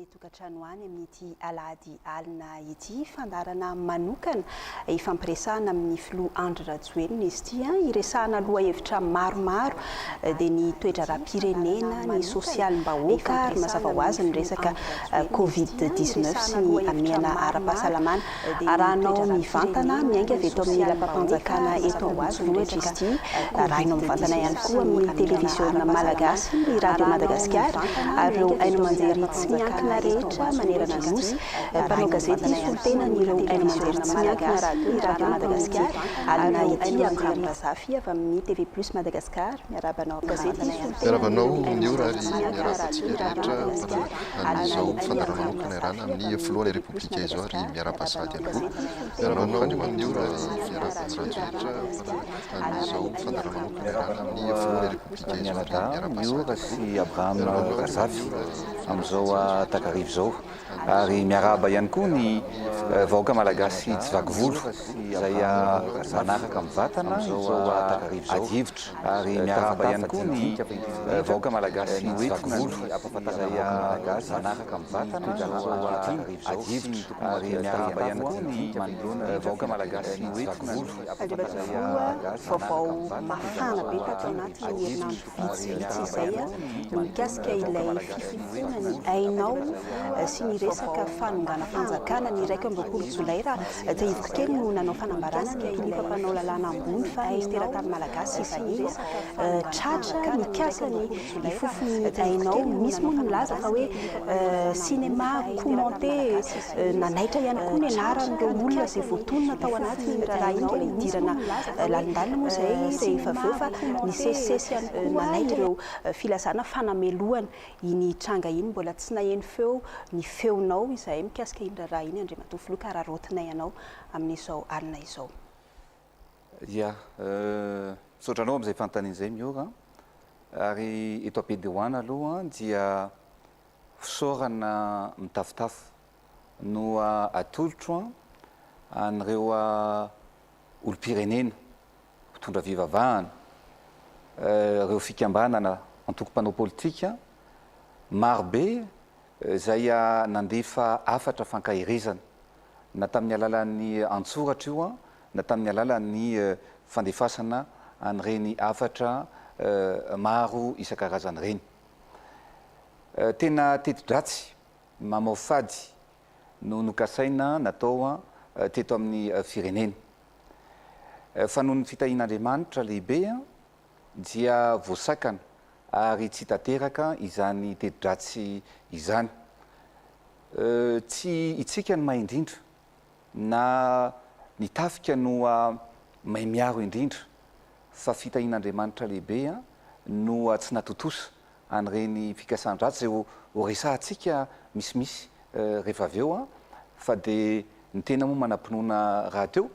ny tokantrano any amin'ity alady alina ity fandarana manokana ifampiresahana amin'ny filoha Andry Rajoelina izy ity iresahana aloha hevitra maromaro dia ny toetra ara-pirenena ny sosialim-bahoaka ary mazava ho azy ny resaka Covid-19 sy ny amiana ara-pahasalamana arahanao mivantana miainga avy eto amin'ny lampam-panjakana eto azy loatra izy ity rahainao mivantana ihany koa amin'ny televisiona malagasy ny radio Madagasikara ary ireo haino manjery tsy miankina rehetra manerana ny nosy mpanao gazety solitena ireo haino manjery tsy miankina radio Madagasikara alina ity Abraham Razafy avy amin'ny TV Plus Madagasikara miarabanao gazety miarabanao miora ary miarabantsika rehetra an'izao fandarana manokana irana amin'ny filohan'ny repoblika izao ary miara-pasady ihany koa miarabanao miora ary miarabantsika rehetra an'izao fandarana manokana irana amin'ny filohan'ny repoblika izao ary miara-pasady miora sy Abraham Razafy amin'izao takarivo izao ary miaraba ihany koa ny vahoaka malagasy tsy vaky volo izay manaraka amin'ny vatana izao takarivo izao adivitra ary miaraba ihany koa ny vahoaka malagasy tsy vaky volo izay manaraka amin'ny vatana izao takarivo izao adivitra ary miaraba ihany koa ny vahoaka malagasy tsy vaky volo vaovao mafana be tato anatin'ny herinandro vitsivitsy izay no mikasika ilay fifofona ny ainao sy ny resaka fanonganam-panjakana ny 1 Jolay raha dia ivoka kely no nanao fanambarana ny mpampanao lalàna ambony fa nisy teratany malagasy vahiny tratra mikasika ny fofony ainao misy moa milaza fa hoe sinema commenté nanaitra ihany koa ny anaran'ireo olona izay voatonona tao anatiny raha iny kely idirana lalindalina moa izay rehefa aveo fa ny sesisesy nanaitra ireo filazana fanamelohana iny tranga iny mbola tsy naheno feo ny feonao izay mikasika iny raha iny Andriamatoa Filoha ka raha rotina ianao amin'izao alina izao. Ia, misaotranao amin'izay fanontanian'izay miora ary eto am-pidihoana aloha dia fisaorana mitafitafo no atolotro an'ireo olom-pirenena mpitondra fivavahana ireo fikambanana antoko-mpanao politika marobe izay nandefa afatra fankahirezana na tamin'ny alalan'ny antsoratra io na tamin'ny alalan'ny fandefasana an'ireny afatra maro isan-karazany ireny. Tena teti-dratsy mamao fady no nokasaina natao teto amin'ny firenena. Fa noho ny fitahian'Andriamanitra lehibe dia voasakana ary tsy tanteraka izany teti-dratsy izany. Tsy itsika ny mahay indrindra na ny tafika no mahay miaro indrindra fa fitahian'Andriamanitra lehibe no tsy natotosa an'ireny fikasan-dratsy izay ho resahantsika misimisy rehefa avy eo fa dia ny tena moa manam-pinoana raha teo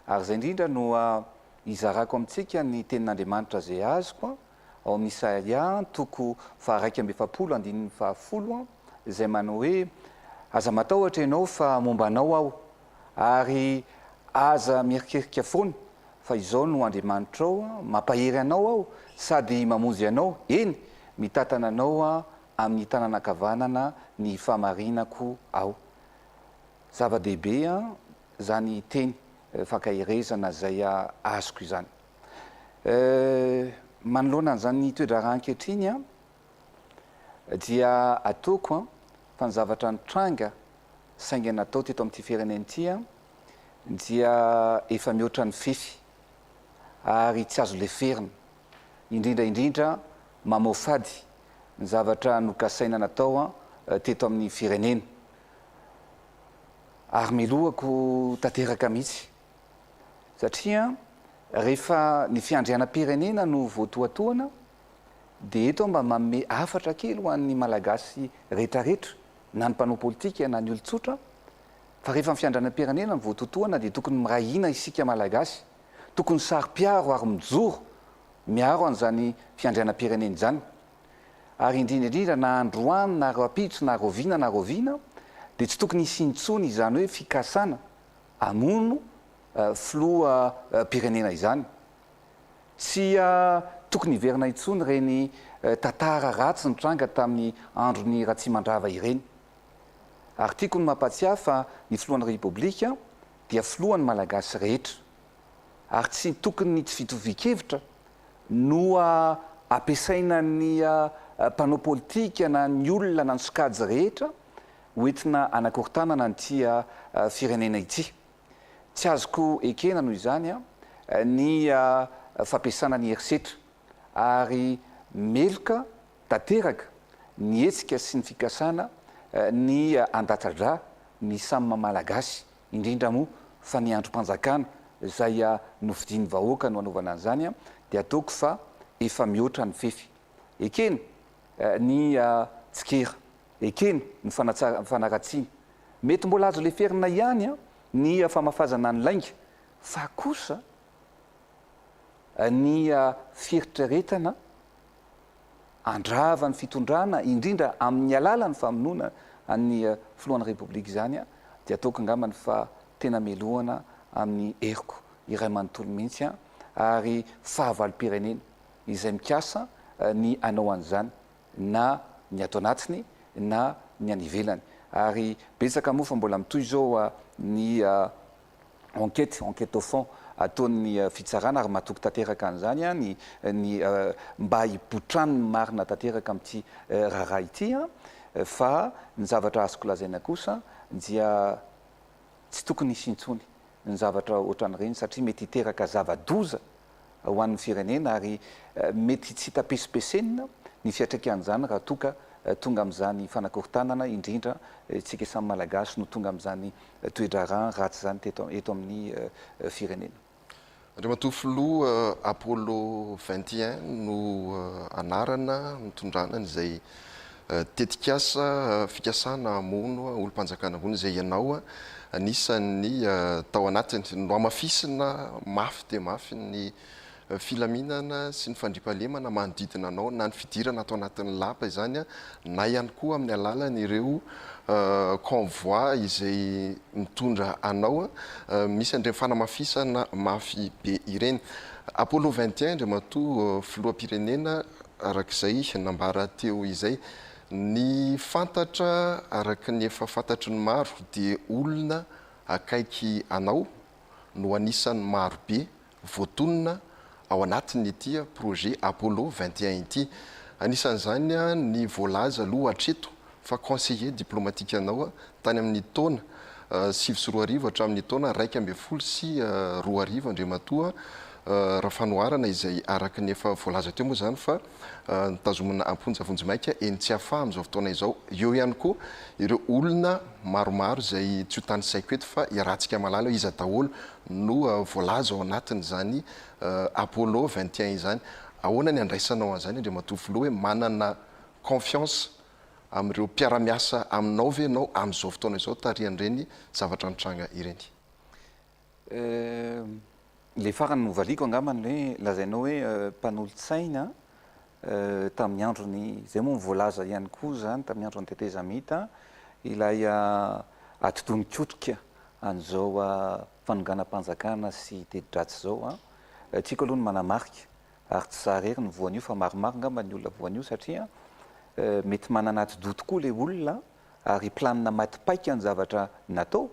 ary izay indrindra no izarako amintsika ny tenin'Andriamanitra izay azoko ao amin'ny Isaia 1:7-10 izay manao hoe aza matahotra ianao fa momba anao aho ary aza mierikerika foana fa izao no Andriamanitrao mampahery anao aho sady mamonjy anao eny mitantana anao amin'ny tanànan-kavanana ny famarinako aho. Zava-dehibe zany teny fankahirezana izay azoko izany. Manoloana an'izany toedrarà ankehitriny dia ataoko fa ny zavatra nitranga sainga natao teto amin'ity firenena ity dia efa mihoatra ny fefy ary tsy azo leferina indrindra mamao fady ny zavatra nokasaina natao teto amin'ny firenena ary melohako tanteraka mihitsy satria rehefa ny fiandrianam-pirenena no voatoatoana dia eto mba manome afatra kely ho an'ny malagasy rehetrarehetra na ny mpanao politika na ny olon-tsotra fa rehefa ny fiandrianam-pirenena no voatoatoana dia tokony mirahina isika malagasy tokony sary-piaro ary mijoro miaro an'izany fiandrianam-pirenena izany ary indrindra na androany na roapitso na roviana dia tsy tokony isintsony izany hoe fikasana amono filoha pirenena izany. Tsy tokony hiverina intsony ireny tantara ratsy nitranga tamin'ny andron'ny Ratsimandrava ireny ary tiako ny mampatsiahy fa ny filohan'ny repoblika dia filohan'ny malagasy rehetra ary tsy tokony tsy fitovikevitra no ampiasaina ny mpanao politika na ny olona na ny sokajy rehetra hoentina anakorontanana nyty firenena ity. Tsy azoko ekena noho izany ny fampiasana ny herisetra ary meloka tanteraka ny hetsika sy ny fikasana ny andatradra ny samy malagasy indrindra moa fa ny androm-panjakana izay novidian'ny vahoaka no anaovana an'izany dia ataoko fa efa mihoatra ny fefy. Ekeny ny tsikera, ekeny ny fanaratsiana. Mety mbola azo leferina ihany ny famafazana ny lainga fa kosa ny fieritreretana andrava ny fitondrana indrindra amin'ny alalany famonoana amin'ny filohan'ny repoblika izany dia ataoko angambany fa tena melohana amin'ny heriko iray manontolo mihitsy ary fahavalo-pirenena izay mikasa ny anao an'izany na ny ato anatiny na ny any ivelany. Ary betsaka moa fa mbola mitoy zao ny enquête au fond ataon'ny fitsarana ary matoky tanteraka an'izany ny mba hipotrany marina tanteraka amin'ity raharaha ity fa ny zavatra azoko lazaina kosa dia tsy tokony isintsony ny zavatra ohatran'ireny satria mety hiteraka zava-doza ho an'ny firenena ary mety tsy tapesipesena ny fiatraikany raha toka tonga amin'izany fanakorontanana indrindra tsika samy malagasy no tonga amin'izany toedrarany ratsy zany eto amin'ny firenena. Andriamatoa filoha Apollo 21 no anarana mitondrana izay tetikasa fikasana hamono olo-mpanjakana ambony izay ianao anisan'ny tao anatiny no amafisina mafy dia mafy ny filaminana sy ny fandriampahalemana manodidina anao na ny fidirana atao anatin'ny lapa izany na ihany koa amin'ny alalany ireo convoi izay mitondra anao misy andreny fanamafisana mafy be ireny. Apollo 21 Andriamatoa filoham-pirenena arak'izay nambara teo izay ny fantatra araka ny efa fantatry ny maro dia olona akaiky anao no anisan'ny maro be voatonona ao anatiny ity projet Apollo 21 ity. Anisan'izany ny voalaza aloha hatreto fa conseiller diplomatique anao tany amin'ny taona 2024 hatramin'ny taona 2012 sy 2024 Andriamatoa raha fanoharana izay araka ny efa voalaza teo moa zany fa nitazomina amponja vonjimaika eny tsy hafa amin'izao fotoana izao. Eo ihany koa ireo olona maromaro izay tsy ho tany saiko eto fa iarahantsika malala iza daholo no voalaza ao anatin'izany Apollo 21 izany. Ahoana ny andraisanao an'izany Andriamatoa filoha hoe manana confiance amin'ireo mpiara-miasa aminao ve ianao amin'izao fotoana izao tarihan'ireny zavatra nitranga ireny? Le farany novaliako angambany hoe lazainao hoe mpanolo-tsaina tamin'ny androny izay moa mivoalaza ihany koa zany tamin'ny androny teteza mita ilay atotonin-kotrika an'izao fanonganam-panjakana sy tedi-dratsy zao tiako aloha ny manamarika ary tsy zaharery ny voan'io fa maromaro ngamba ny olona voan'io satria mety manana ati-doha tokoa le olona ary planina matipaika ny zavatra natao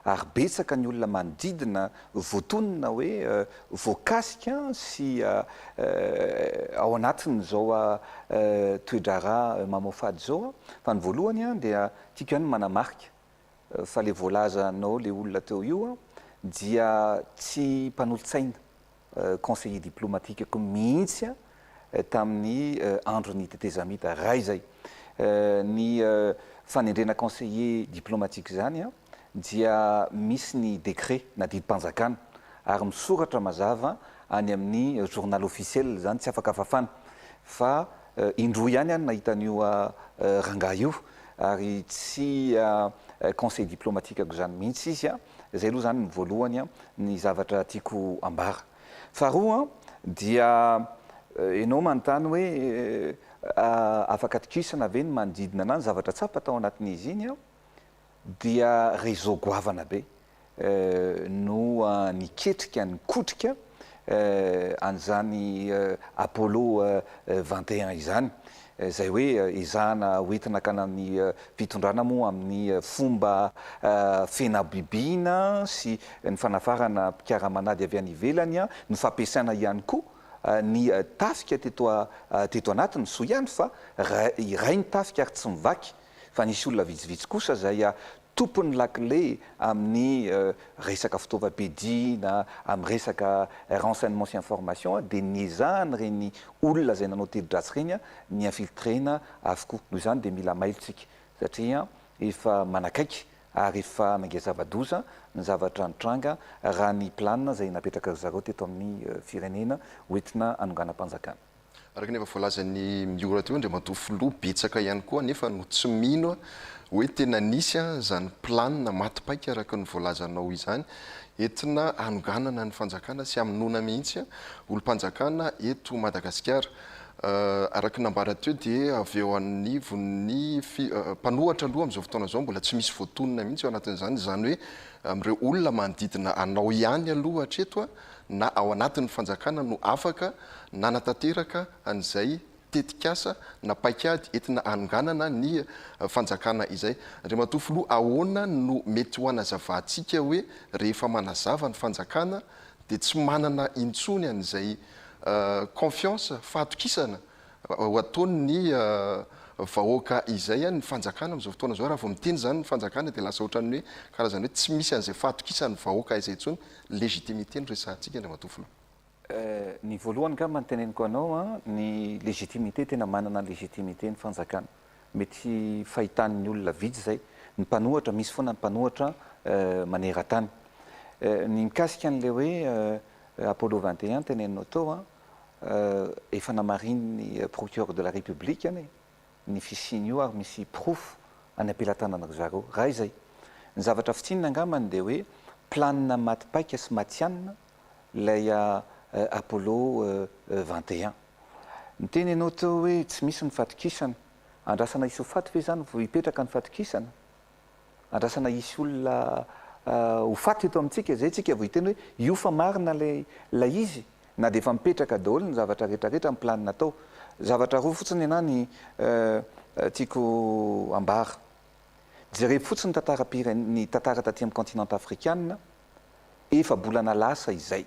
ary betsaka ny olona manodidina voatonona hoe voakasika sy ao anatiny zao toedrara mamofady zao fa ny voalohany dia tiako ihany manamarika fa le voalazanao le olona teo io dia tsy mpanolo-tsaina conseiller diplomatique ko mihitsy tamin'ny androny tetezamita raha izay ny fanendrena conseiller diplomatique zany dia misy ny décret na didim-panjakana ary misoratra mazava any amin'ny journal officiel zany tsy afaka fafana fa indroa ihany nahitan'io rangahy io ary tsy conseil diplomatique ako zany mihitsy izy zay aloha zany ny voalohany ny zavatra tiako ambara. Faharoa dia ianao manontany hoe afaka atokisana ve ny manodidina anany zavatra tsapa tao anatin'izy iny dia réseau goavana be no niketrika nikotrika an'izany Apollo 21 izany zay hoe izahana hoentina kanany mpitondrana moa amin'ny fomba fenabibiana sy ny fanafarana mpikaramanady avy any ivelany ny fampiasaina ihany koa ny tafika teto anatiny so ihany fa iray ny tafika ary tsy mivaky fa nisy olona vitsivitsy kosa zay tompony lakile amin'ny resaka fitaovam-piadiana amin'ny resaka renseignement sy information dia niezahany reny olona zay nanao telo-dratsy reny ny infiltrena avokoa noho izany dia mila mailitsika satria efa manakaiky ary efa mangia-zava-doza ny zavatra nitranga raha ny planina zay napetraka zareo teto amin'ny firenena hoentina anonganam-panjakana. Araka nefa voalazany miora teo ndre matofilo betsaka ihany koa nefa no tsy mino hoe tena nisy zany planina matipaika araka ny voalazanao izany entina anonganana ny fanjakana sy aminona mihitsy olo-panjakana eto Madagasikara. Araka nambara teo dia avy eo anivon'ny mpanohatra aloha amin'izao fotoana izao mbola tsy misy voatonona mihitsy eo anatin'izany zany hoe amin'ireo olona manodidina anao ihany aloha hatreto na ao anatin'ny fanjakana no afaka nanatanteraka an'izay tetikasa na paikady entina anonganana ny fanjakana izay. Andriamatofilo ahoana no mety ho anazavantsika hoe rehefa manazava ny fanjakana dia tsy manana intsony an'izay confiance fahatokisana ho ataony vahoaka izay ny fanjakana amin'izao fotoana zao raha vao miteny zany ny fanjakana dia lasa ohatran'ny hoe karazany hoe tsy misy an'izay fahatokisany vahoaka izay intsony légitimité ny resantsika Andriamatofilo. Ny voalohany ka manteneniko anao ny légitimité tena manana légitimité ny fanjakana mety fahitan'ny olona vitsy zay ny mpanohatra misy foana ny mpanohatra maneran-tany ny mikasika an'le hoe Apollo 21 teneninao tao efa namariny ny procureur de la République ny fisiny io ary misy proof any ampelantanana zareo raha izay ny zavatra fitsinina angamany dia hoe planina matipaika sy matianina ilay Apollo 21 ny teny ianao teo hoe tsy misy ny fatokisana andrasana isy ho faty ve zany vao hipetraka ny fatokisana andrasana isy olona ho faty eto amintsika zay tsika vao hiteny hoe io fa marina lay izy na dia efa mipetraka daholo ny zavatra rehetrarehetra ny planina tao. Zavatra roa fotsiny ana ny tiako ambara jereo fotsiny ny tantara taty amin'ny continent afrikana efa bolana lasa izay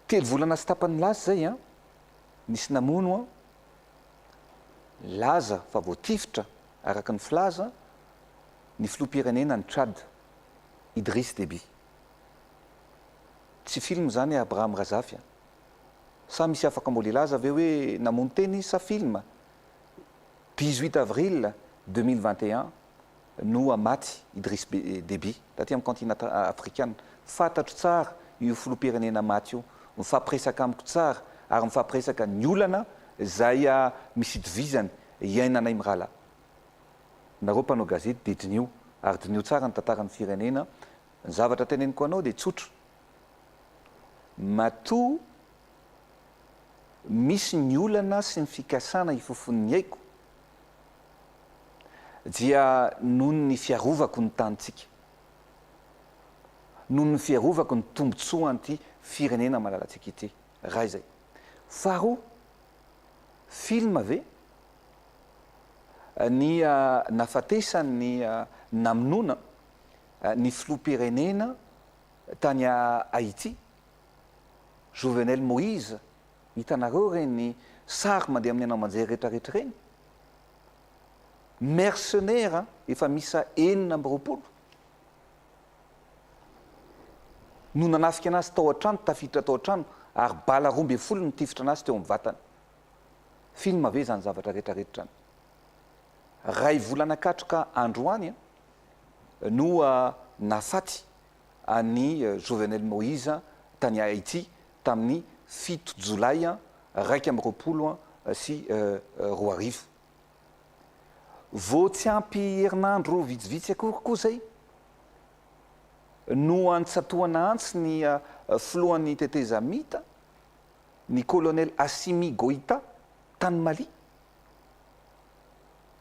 telo volana sy tapany lasa zay nisy namono laza fa voatifitra araka ny filaza ny filoham-pirenena ny Tchad Idriss Déby tsy film zany Abraham Razafy sa misy afaka mbola ilaza aveo hoe namono teny sa film 18 avril 2021 no maty Idriss Déby taty amin'ny continent afrikana fantatro tsara io filoham-pirenena maty io mifampiresaka amiko tsara ary mifampiresaka ny olana zay misy itovizany iainanay mirala nareo mpanao gazety dia dinio ary dinio tsara ny tantaran'ny firenena ny zavatra teneniko anao dia tsotro matoa misy ny olana sy ny fikasana ifofon'ny aiko dia noho ny fiarovako ny tanitsika noho ny fiarovako ny tombotsoa an'ity firenena malalatsika ity raha izay faharoa film ve ny nafatesany namonona ny filoham-pirenena tany Haïti Jovenel Moïse hitanareo reny sary mandeha amin'ny anao-manjery rehetrarehetra reny mercenaire efa misa 4 no nanafika anazy tao an-trano tafiditra tao an-trano ary bala 12 no tifitra anazy teo amin'ny vatany film ve zany zavatra rehetrarehetra any ray volana katroka androany no nafaty any Jovenel Moïse tany Haïti tamin'ny 7 jolay 2020 vao tsy ampy herinandro vitsivitsy akory koa zay no antsatoana antsy ny filohan'ny teteza mita ny colonel Assimi Goïta tany Mali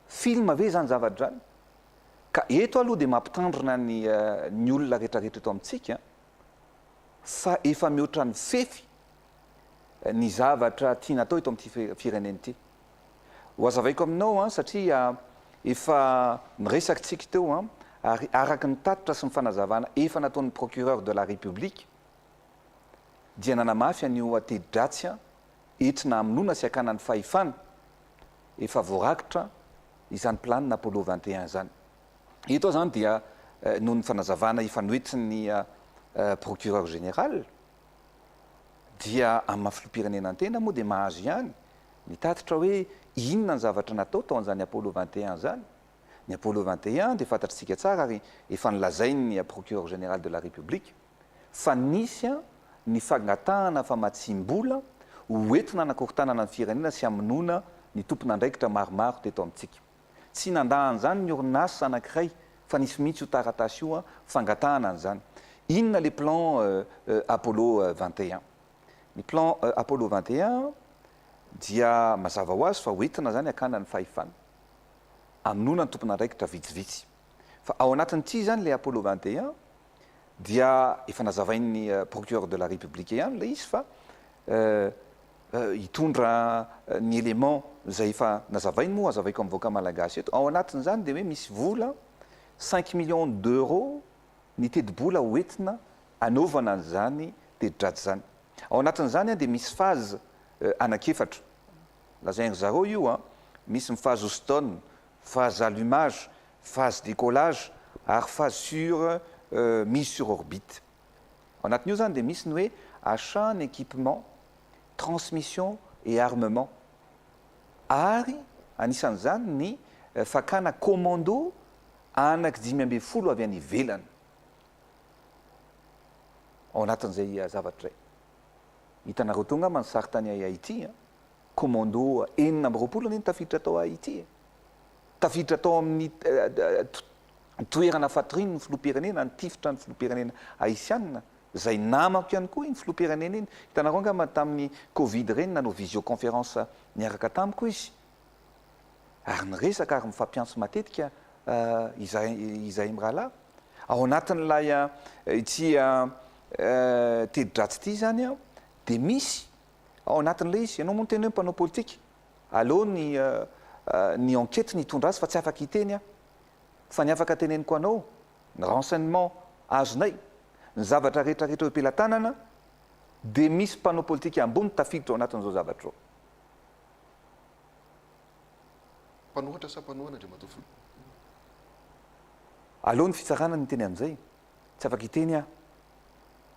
film ve zany zavatra zany ka eto aloha dia mampitandrina ny olona rehetrarehetra eto amintsika fa efa mihoatra ny fefy ny zavatra tiana atao eto amin'ity fireneny ity ho azavaiko aminao satria efa niresakytsika teo ary araky ny tatitra sy ny fanazavana efa nataon'ny procureur de la république dia nanamafy an'io atedi-dratsy entina hamonoana sy hakana ny fahefana efa voarakitra izany planina Apollo 21 zany. Eto zany dia noho ny fanazavana efa noentin'ny procureur général dia amin'ny maha-filoham-pirenena an-tena moa dia mahazo ihany mitatitra hoe inona ny zavatra natao tao an'izany Apollo 21 zany. Ny Apollo 21 dia fantatritsika tsara ary efa nilazain'ny procureur général de la république fa nisy ny fangatahana famatsim-bola hoentina hanakorontanana ny firenena sy hamonoana ny tompon'andraikitra maromaro teto amintsika. Tsy nandahan'izany ny orinasa anankiray fa nisy mihitsy io taratasy io fangatahana an'izany. Inona le plan Apollo 21? Ny plan Apollo 21 dia mazava ho azy fa hoentina zany hakana ny fahefana hamonoana ny tompon'andraikitra vitsivitsy. Fa ao anatin'ity zany le Apollo 21 dia efa nazavain'ny procureur de la république ihany le izy fa hitondra ny élément zay efa nazavainy moa azavaiko amin'ny voaka malagasy eto. Ao anatin'izany dia hoe misy vola 5 millions d'euros ny tedi-bola hoentina anaovana an'izany tedi-dratsy zany. Ao anatin'izany dia misy phase anakefatra. Lazainy zareo io misy ny phase Houston, phase allumage, phase décollage ary phase sur mise sur orbite. Ao anatin'io zany dia misy ny hoe achat ny équipement, transmission et armement. Ary anisan'izany ny fakana commando anaky 540 avy any ivelany. Ao anatin'izay zavatra izay. Hitanareo tonga mansary tany Haïti, commando 420 ny tafiditra tao Haïti. Tafiditra tao amin'ny toerana fatoriny ny filoham-pirenena, ny tifitra ny filoham-pirenena haïtianina. Zay namako ihany koa iny filoham-pirenena iny. Hitanareo nga tamin'ny Covid reny nanao visioconférence niaraka tamiko izy. Ary niresaka ary mifampiantso matetika izahay mirahalahy. Ao anatin'ilay ity tedi-dratsy ity zany dia misy ao anatin'ilay izy, ianao moa teny hoe mpanao politika, aleo ny enquête nitondra azy fa tsy afaka hiteny fa ny afaka teneniko anao ny renseignement azonay ny zavatra rehetrarehetra eo am-pelantanana dia misy mpanao politika ambony tafiditra ao anatin'izao zavatra ao. Mpanohatra sa mpanohana dia matofo. Aleo ny fitsarana ny teny amin'izay tsy afaka hiteny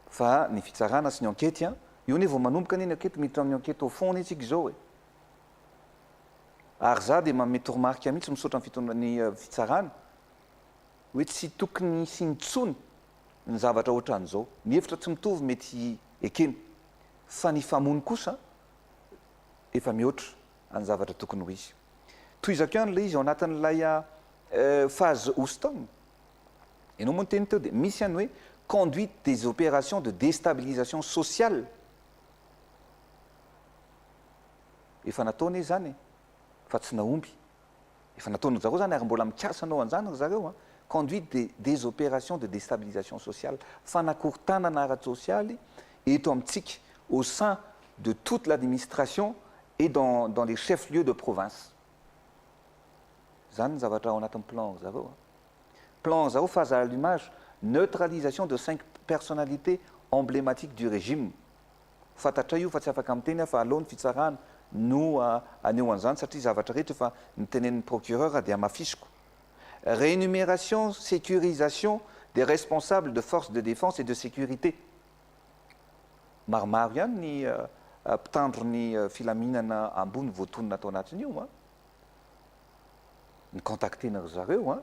fa ny fitsarana sy ny enquête io ne vao manomboka ny enquête miditra amin'ny enquête au fond nitsika izao ary za dia mamety remarque mihitsy misaotra ny fitsarana hoe tsy tokony sy nitsony ny zavatra ohatran'izao. Ny hevitra tsy mitovy mety ekeny fa ny famono kosa efa mihoatra any zavatra tokony ho izy. Toizako ihany ilay izy ao anatin'ilay phase Houston. Ianao moa ny teny teo dia misy ihany hoe conduite des opérations de déstabilisation sociale. Efa nataony zany fa tsy naomby. Efa nataony zareo zany ary mbola mikasanao anjany zareo conduite des opérations de déstabilisation sociale, fanakorontanana ara-tsosialy eto amintsika au sein de toute l'administration et dans les chefs-lieux de province. Zany zavatra ao anatin'ny plan zareo. Plan zareo phase à allumage, neutralisation de 5 personnalités emblématiques du régime. Fantatra io fa tsy afaka miteny fa aleo ny fitsarana no aneo an'izany satria zavatra rehetra fa nitenen'ny procureur dia mafisiko. Réénumération, sécurisation des responsables de forces de défense et de sécurité. Maromaro ihany ny mpitandro ny filaminana ambony voatonona atao anatin'io ny contactena ry zareo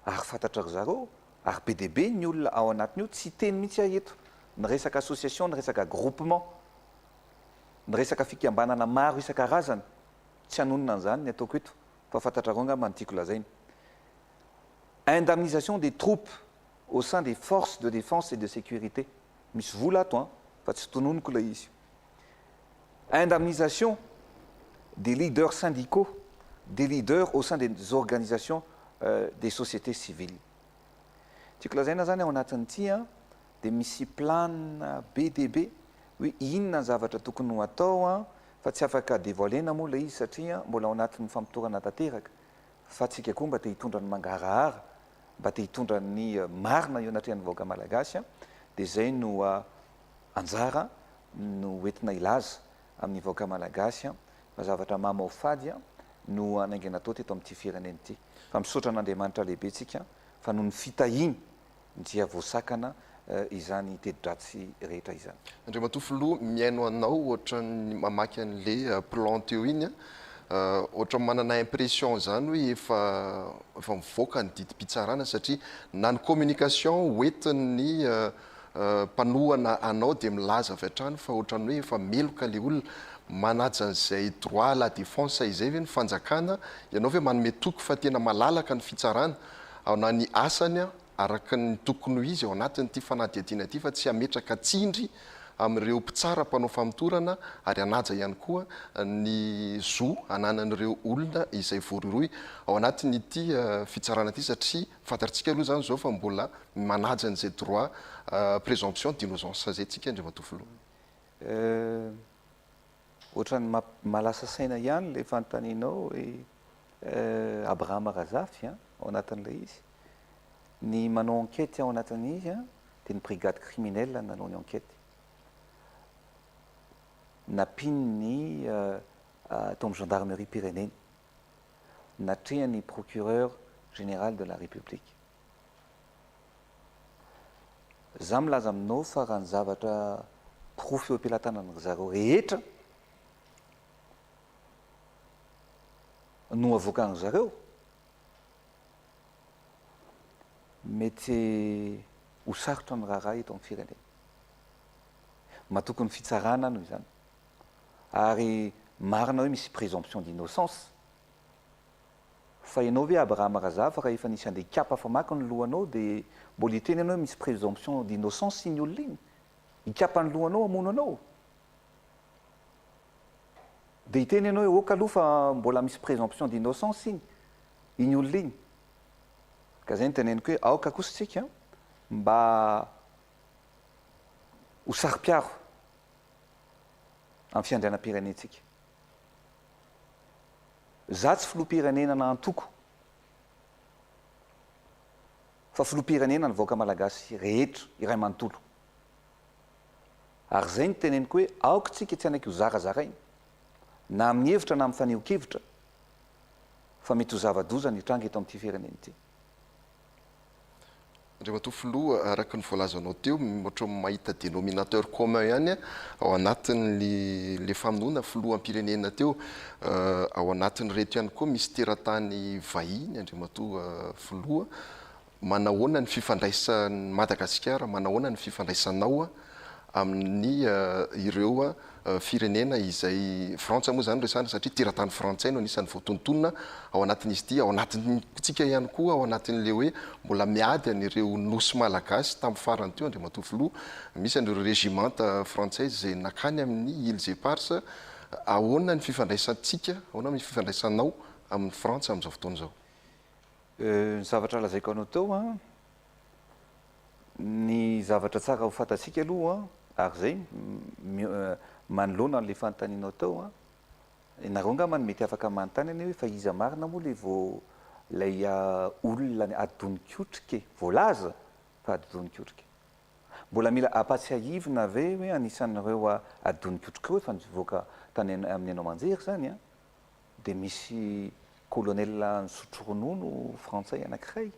ary fantatra ry zareo ary be dia be ny olona ao anatin'io tsy teny mihitsy eto ny resaka association, ny resaka groupement, ny resaka fikambanana maro isan-karazany tsy hanonona an'izany ny ataoko eto fa fantatrareo nga mantiako lazainy. Indemnisation des troupes au sein des forces de défense et de sécurité. Misy vola ato fa tsy tononiko ilay izy. Indemnisation des leaders syndicaux, des leaders au sein des organisations des sociétés civiles. Tiako lazaina zany ao anatin'ity dia misy plan be dia be hoe inona ny zavatra tokony ho atao a fa tsy afaka dévoilena moa le izy satria mbola ao anatin'ny fampitorana tanteraka fa tsika koa mba te hitondra ny mangarahara mba te hitondra ny marina eo anatrehan'ny vahoaka malagasy a dia zay no anjara no entina ilaza amin'ny vahoaka malagasy a fa zavatra mamao fady a no anaingana atao teto amin'ity fireneny ity fa misaotra an'Andriamanitra lehibe tsika fa noho ny fitahiny dia voasakana izany tedi-dratsy rehetra izany. Andriamatoa Filoha, miaino anao ohatra ny mamaky an'le plan teo iny a ohatra manana impression zany hoe efa mivoaka ny didim-pitsarana satria na ny communication hoentin'ny mpanohana anao dia milaza avy hatrany fa ohatrany hoe efa meloka le olona manaja an'izay droit la défense izay ve ny fanjakana ianao ve manome toky fa tena malalaka ny fitsarana ao na ny asany a araka ny tokony ho izy ao anatin'ity fanadihadiana ity fa tsy hametraka tsindry amin'ireo mpitsara mpanao famitorana ary anaja ihany koa ny zo ananan'ireo olona izay voaroroy ao anatin'ity fitsarana ity satria fantatritsika aloha zany zao fa mbola manaja an'izay droit présomption d'innocence zay tsika Andriamatoa Filoha. Ohatrany malasa saina ihany le fanontanianao hoe Abrahama Razafy ao anatin'ilay izy ny manao enquête ao anatin'izy dia ny brigade criminelle nanao ny enquête napiny ny tao amin'ny gendarmerie Pyrénées natrehany procureur général de la République. Za milaza aminao fa raha ny zavatra profy eo am-pelantanana zareo rehetra no avoakan zareo mety ho sarotra ny raharaha eto amin'ny firenena matokony fitsarana noho izany ary marina hoe misy présomption d'innocence fa ianao hoe Abrahama Razafy raha efa nisy andeha ikapa famaky ny lohanao dia mbola hiteny ianao hoe misy présomption d'innocence iny olona iny ikapa ny lohanao hamono anao dia hiteny ianao hoe oka aloha fa mbola misy présomption d'innocence iny olona iny ka zay ny teneniko hoe aoka kositsika mba ho sari-piaro amin'ny fiandrianam-pirenentsika. Za tsy filoham-pirenena na antoko fa filoham-pirenena ny vahoaka malagasy rehetra iray manontolo ary zay ny teneniko hoe aoka tsika tsy anaiky ho zarazarainy na amin'ny hevitra na amin'ny faneho-kevitra fa mety ho zava-doza ny tranga eto amin'ity firenena ity. Andriamatoa Filoha, araka ny voalazanao teo ohatra mahita dénominateur commun ihany ao anatin'ny le famonoana filoham-pirenena teo ao anatin'ny reto ihany koa misy teratany vahiny Andriamatoa Filoha manahoana ny fifandraisan'ny Madagasikara manahoana ny fifandraisanao amin'ny ireo firenena izay Frantsa moa zany resana satria teratany frantsay no anisan'ny voatontonona ao anatin'izy ity ao anatintsika ihany koa ao anatin'le hoe mbola miady an'ireo nosy malagasy tamin'ny farany teo Andriamatoa Filoha misy an'ireo régimenta frantsay zay nakany amin'ny Îles Éparses ahoana ny fifandraisantsika ahoana ny fifandraisanao amin'ny Frantsa amin'izao fotoana izao. Ny zavatra lazaiko anao teo ny zavatra tsara ho fantatsika aloha ary zay manoloana n'le fanontanianao teo nareo angamba mety afaka manontany any hoe fa iza marina moa le vao lay olona adonikotrika voalaza fa adonikotrika mbola mila ampatsiahivina ve hoe anisan'ireo adonikotrika hoe fa nivoaka tany amin'ny anao manjery zany dia misy colonel nisotro ronono frantsay anankiray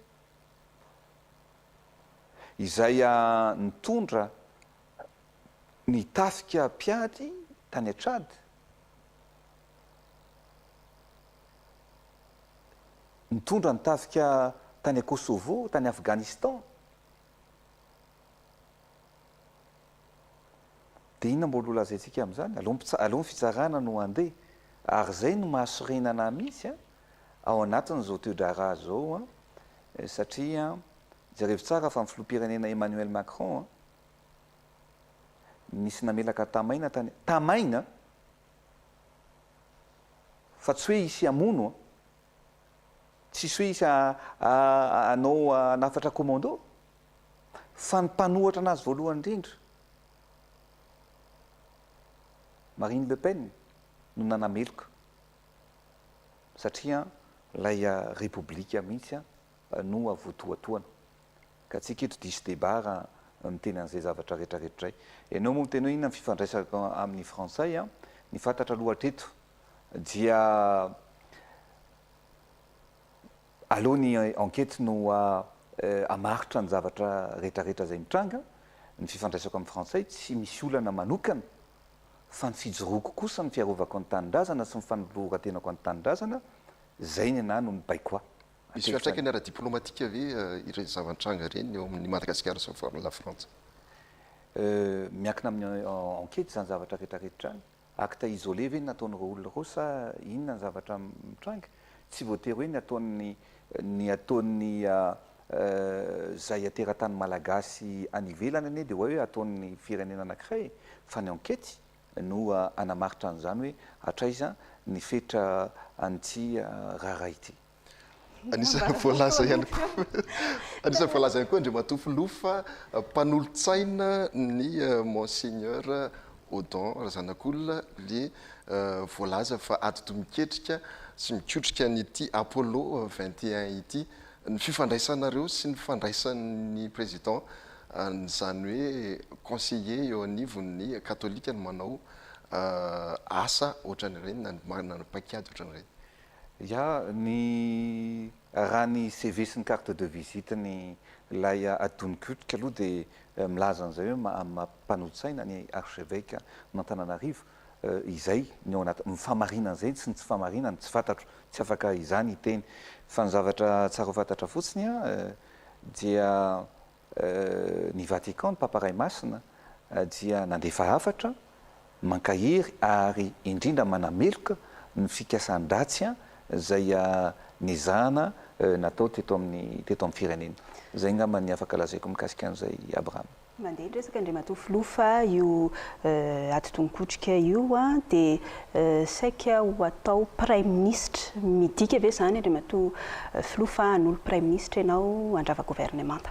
izay nitondra ny tafika piady tany Atrady nitondra ny tafika tany Kosovo tany Afghanistan dia inona mbola lazaintsika amin'izany aloha fitsarana no andeha ary zay no mahasorenana misy ao anatin'izao toe-draharaha zao satria jerevy tsara fa amin'ny filoham-pirenena Emmanuel Macron nisy namelaka tamaina tamaina fa tsy hoe isy amono tsisy hoe isy anao nafatra commando fa ny mpanohatra anazy voalohany indrindra Marine Le Pen no nanameloka satria lay repoblika mihitsy no avotoatoana ka tsika eto diso débat raha miteny an'izay zavatra rehetrarehetra zay. Ianao moa miteny hoe inona ny fifandraisana amin'ny frantsay ny fantatra lohatra eto dia aleo ny enquête no amaritra ny zavatra rehetrarehetra zay mitranga. Ny fifandraisako amin'ny frantsay tsy misy olana manokana fa ny fijoroako kosa ny fiarovako ny tanindrazana sy ny fanoloran-tenako ny tanindrazana zay ny anahy no mibaikoa. Misy fiantraikany ara-diplomatika ve ireny zava-nitranga reny eo amin'ny Madagasikara sy la Frantsa? Miankina amin'ny enquête zany zavatra rehetrarehetra any. Acte isolé ve nataon'ireo olona reo sa inona ny zavatra mitranga? Tsy voatery hoe ny ataon'ny zay ateratany malagasy any ivelany anie dia hoe ataon'ny firenena anankiray fa ny enquête no anamaritra an'izany hoe hatraiza ny fetra an'ity raharay ity. Anisany voalaza ihany koa anisany voalaza ihany koa Andriamatoa Lofa mpanolontsaina ny Monseigneur Audon Razanak'olona le voalaza fa ady tomiketrika sy mikotrika nyity Apollo 21 ity ny fifandraisanareo sy ny fifandraisan'ny président zany hoe conseiller eo anivon'ny katolika no manao asa ohatran'ireny na paikady ohatran'ireny. Ya ny raha ny CV sy ny carte de visite ny lay adonikotrika aloha dia milaza an'izay hoe mampanolontsaina ny archevêque n'Antananarivo izay ny ao anaty mifamarinana izay sy ny tsy famarinana tsy fantatro tsy afaka izany iteny fa ny zavatra tsara ho fantatra fotsiny dia ny Vatican ny Papa Ray Masina dia nandefa hafatra mankahery ary indrindra manameloka ny fikasan-dratsy zay nizahana natao teto amin'ny firenena. Zay ngamba ny afaka lazaiko mikasika an'izay Abraham. Mandeha resaka Andriamatoa Lofa io ady tongokotrika io dia saika ho atao prime ministre midika ve zany Andriamatoa Lofa hanolo prime ministre ianao handrava gouvernemanta?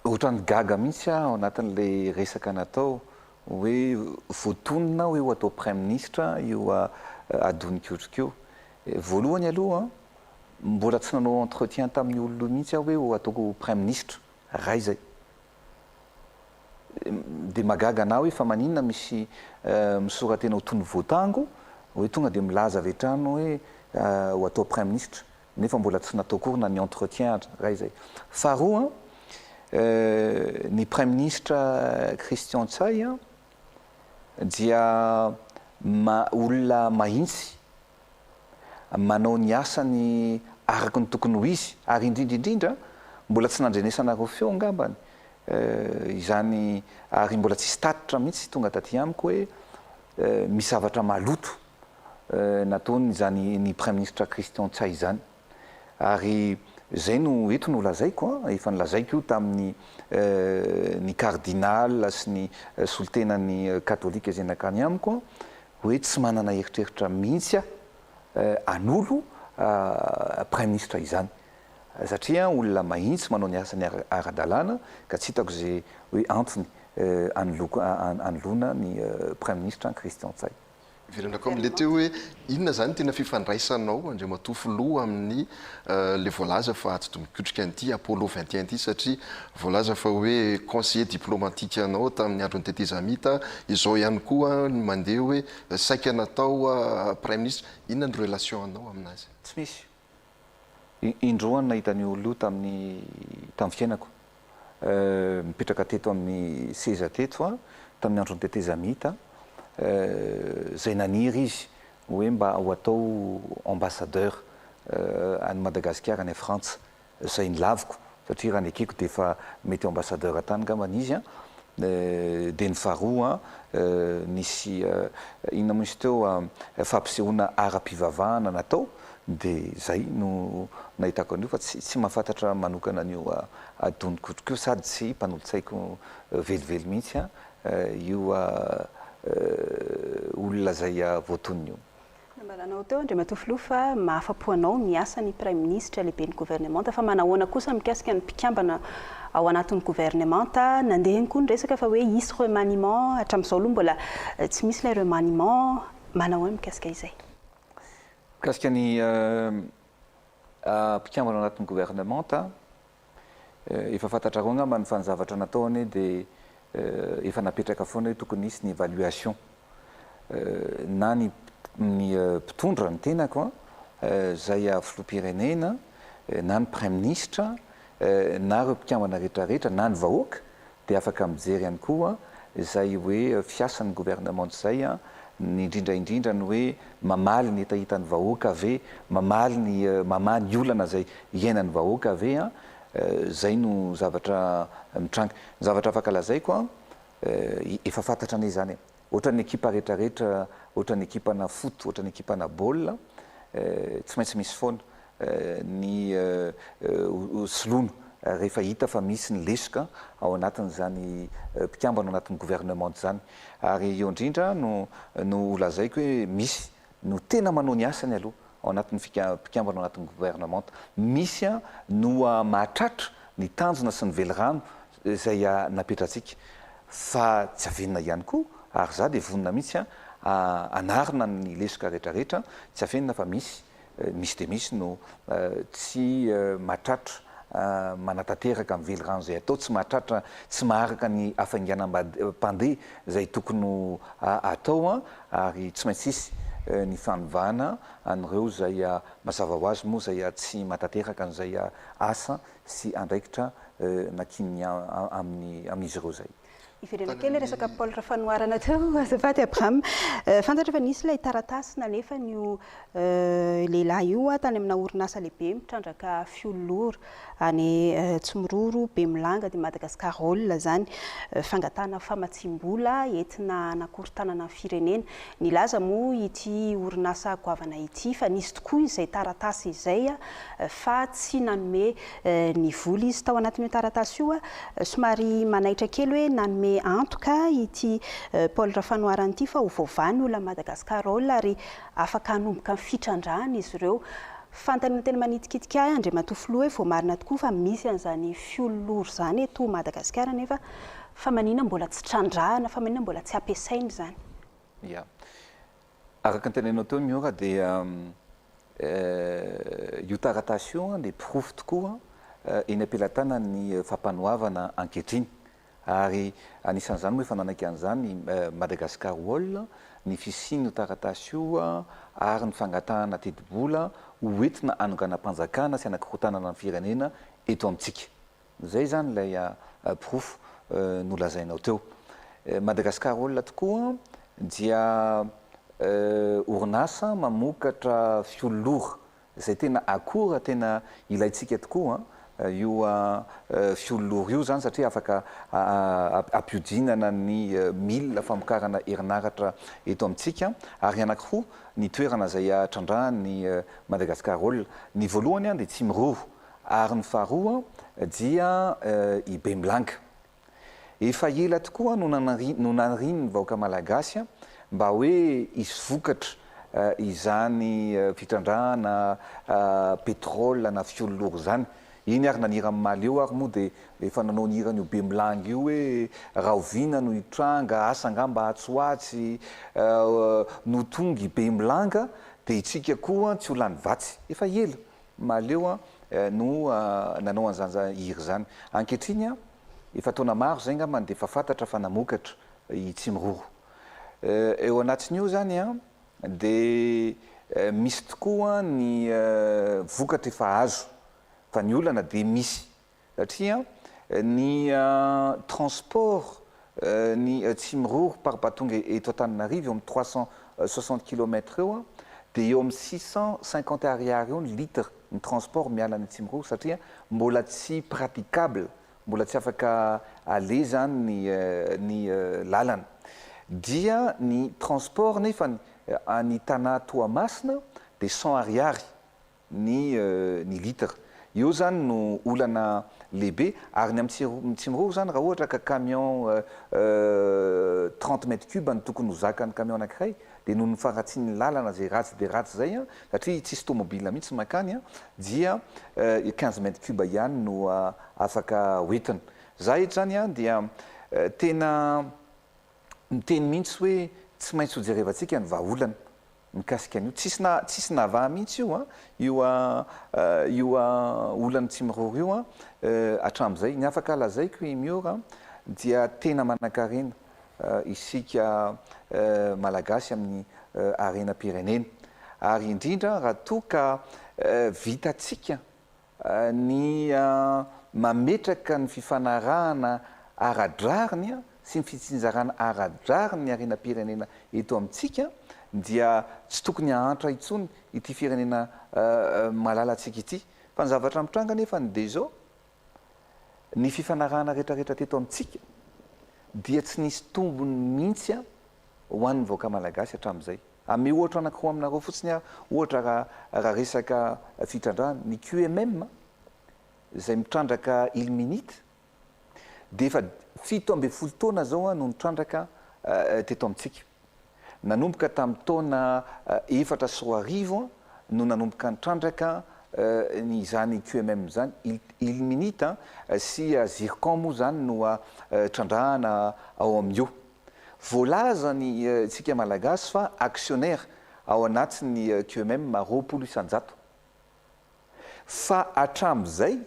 Ohatran'ny gaga mihitsy ao anatin'ilay resaka natao hoe voatonona hoe ho atao prime ministre io adonikotrika io. Voalohany aloha mbola tsy nanao entretien tamin'ny olona mihitsy hoe ho ataoko prime ministre ray zay dia magaga anao hoe fa maninona misy misoratena ho tony voatango hoe tonga dia milaza avy hatrany hoe ho atao prime ministre nefa mbola tsy natao kory na ny entretien ray zay. Faharoa ny prime ministre Christian Tsay dia olona mahitsy manao ny asany araka ny tokony ho izy ary indrindra mbola tsy nandrenesanareo feo ngambany izany ary mbola tsy statitra mihitsy tonga taty amiko hoe misy zavatra maloto nataony zany ny prime ministre Christian Tsay zany ary zay no eto no lazaiko efa nilazaiko io tamin'ny ny cardinal sy ny solitenany katolika izay nakany amiko hoe tsy manana eritreritra mihitsy anolo prime ministre izany satria olona mahitsy manao ny asany ara-dalàna ka tsy hitako zay hoe antony anolona ny prime ministre Christian Tsay. Iverenako amin'ilay teo hoe inona zany tena fifandraisanao Andriamatoa Loha amin'ny le voalaza fa ady tomikotrika an'ity Apollo 21 ity satria voalaza fa hoe conseiller diplomatique anao tamin'ny andron'ny Tete Zamita izao ihany koa mandeha hoe saika natao prime ministre. Inona ny relation anao aminazy? Tsy misy. Indroany nahitany olo tamin'ny fiainako mipetraka teto amin'ny seza teto tamin'ny andron'ny Tete Zamita zay naniry izy hoe mba ho atao ambassadeur any Madagasikara any Frantsa zay nilaviko satria raha ny ekeko dia efa mety ambassadeur atany ngambany izy dia ny faharoa nisy inona misy teo fampisehoana ara-pivavahana natao dia zay no nahitako an'io fa tsy mahafantatra manokana an'io adonikotrika io sady tsy mpanolontsaiko velively mihitsy io olona zay voatoniny io. Fanambaranao teo Andriamatoa fa mahafapo anao ny asan'ny Prime Ministre lehiben'ny gouvernemanta fa manahoana kosa mikasika ny mpikambana ao anatin'ny gouvernemanta nandehany koa ny resaka fa hoe hisy remaniement hatramin'izao aloha mbola tsy misy ilay remaniement manahoana mikasika izay. Mikasika ny mpikambana ao anatin'ny gouvernemanta efa fantatra roa angamba ny fanzavatra nataony dia efa napetraka foana hoe tokony hisy ny évaluation na ny mpitondra ny tenako zay filoham-pirenena na ny Prime Ministre na ireo mpikambana rehetrarehetra na ny vahoaka dia afaka mijery ihany koa zay hoe fiasan'ny gouvernement zay ny indrindra ny hoe mamaly ny hitahitan'ny vahoaka ave mamaly ny olana zay iainan'ny vahoaka ave zay no zavatra mitranga. Ny zavatra afaka lazaiko efa fantatra anay zany ohatra ny ekipa rehetrarehetra ohatra ny ekipana foot ohatra ny ekipana baolina tsy maintsy misy foana ny solono rehefa hita fa misy ny lesika ao anatin'izany mpikambana ao anatin'ny gouvernement zany ary eo indrindra no lazaiko hoe misy no tena manao ny asany aloha ao anatin'ny mpikambana ao anatin'ny gouvernement misy no mahatratra ny tanjona sy ny velirano zay napetratsika fa tsy avenina ihany koa ary za dia vonina mihitsy anarina ny lesika rehetrarehetra tsy avenina fa misy dia misy no tsy mahatratra manatanteraka amin'ny velirano zay atao tsy mahatratra tsy maharaka ny hafainganam-pandeha zay tokony atao ary tsy maintsy isy ny fanovana an'ireo zay mazava ho azy moa zay tsy matateraka an'izay asa sy andraikitra nakininy amin'izy ireo zay. Iverena kely resaka paolra fanoharana teo azafady Abraham fantatra fa nisy ilay taratasy nalefa n'io lehilahy io tany amina orinasa lehibe mitrandraka fiolora any Tsimororo Bemilanga dia Madagascar zany fangatana famatsim-bola entina anakorontanana firenena nilaza moa ity orinasa goavana ity fa nisy tokoa izay taratasy izay fa tsy nanome ny vola izy tao anatin'io taratasy io somary manaitra kely hoe nanome antoka ity paolra fanoharana ity fa ho vaovany olona Madagascar ary afaka hanomboka ny fitrandrahana izy ireo fantany tena manitikitika Andriamatoa hoe vao marina tokoa fa misy an'izany fiolora zany eto Madagasikara nefa fa manina mbola tsy trandrahana fa manina mbola tsy ampiasaina zany. Ya. Araka ny teneninao teo miora dia io taratasy io dia proof tokoa eny am-pelantanany fampanohavana ankehitriny ary anisan'izany moa efa nanaiky an'izany Madagascar Wall ny fisian'io taratasy io ary ny fangatahana teti-bola hoentina anonganam-panjakana sy anakorontanana ny firenena eto amintsika. Zay zany ilay proof nolazainao teo. Madagascar Wall tokoa dia orinasa mamokatra fiolora zay tena akora tena ilaitsika tokoa io fiolora io zany satria afaka ampiodinana ny milina famokarana herinaratra eto amintsika ary anankiroa ny toerana zay trandrahan'ny Madagascar Wall ny voalohany dia Tsimororo ary ny faharoa dia i Bemilanga. Efa ela tokoa no nanariny ny vahoaka malagasy mba hoe hisy vokatra izany fitrandrahana petrôle na fiolora zany. Iny ary nanira amin'ny maly eo ary moa dia efa nanao niran'io Bemilanga io hoe raha oviana no hitranga asa angamba atsoatsy no tonga i Bemilanga dia itsika koa tsy ho lany vatsy efa ela maly eo no nanao an'izany hiry zany. Ankehitriny efa taona maro zay angamba dia efa fantatra fa namokatra i Tsimororo. Eo anatin'io zany dia misy tokoa ny vokatra efa azo fa ny olana dia misy satria ny transport ny Tsimororo par batonga eto Antananarivo eo amin'ny 360 km eo dia eo amin'ny 650 ariary eo ny litre ny transport miala ny Tsimororo satria mbola tsy praticable mbola tsy afaka ale zany ny lalana dia ny transport nefa ny tanà Toamasina dia 100 ariary ny litre. Io zany no olana lehibe ary ny amin'ny Tsimororo zany raha ohatra ka camion 30 mètres cubes no tokony ho zakan'ny camion anankiray dia noho ny faratsiany lalana zay ratsy dia ratsy zay a satria tsisy tomobile mihitsy makany a dia 15 mètre cube ihany no afaka hoentina za eto zany a dia tena miteny mihitsy hoe tsy maintsy ho jerevantsika ny vahaolana mikasika an'io tsisy navaha mihitsy io io olana tsy miroro io a hatram'izay ny afaka lazaiko miora dia tena manan-karena isika malagasy amin'ny arenam-pirenena ary indrindra raha toa ka vitatsika ny mametraka ny fifanarahana aradrariny sy ny fitsinjarana aradrariny ny arenam-pirenena eto amintsika dia tsy tokony hahantra intsony ity firenena malalatsika ity fa ny zavatra mitranga nefa ny de zao ny fifanarahana rehetrarehetra teto amintsika dia tsy nisy tombony mihitsy ho an'ny vahoaka malagasy hatramin'izay ame ohatra anankiroa aminareo fotsiny ohatra raha resaka fitrandrahana ny QMM izay mitrandraka ilminity dia efa 17 taona zao no nitrandraka teto amintsika nanomboka tamin'ny taona 4 no nanomboka nitrandraka ny zany QMM zany ilminity sy zircon moa zany no trandrahana ao amin'io voalaza ny tsika malagasy fa actionnaire ao anatin'ny QMM 20 fa hatram'izay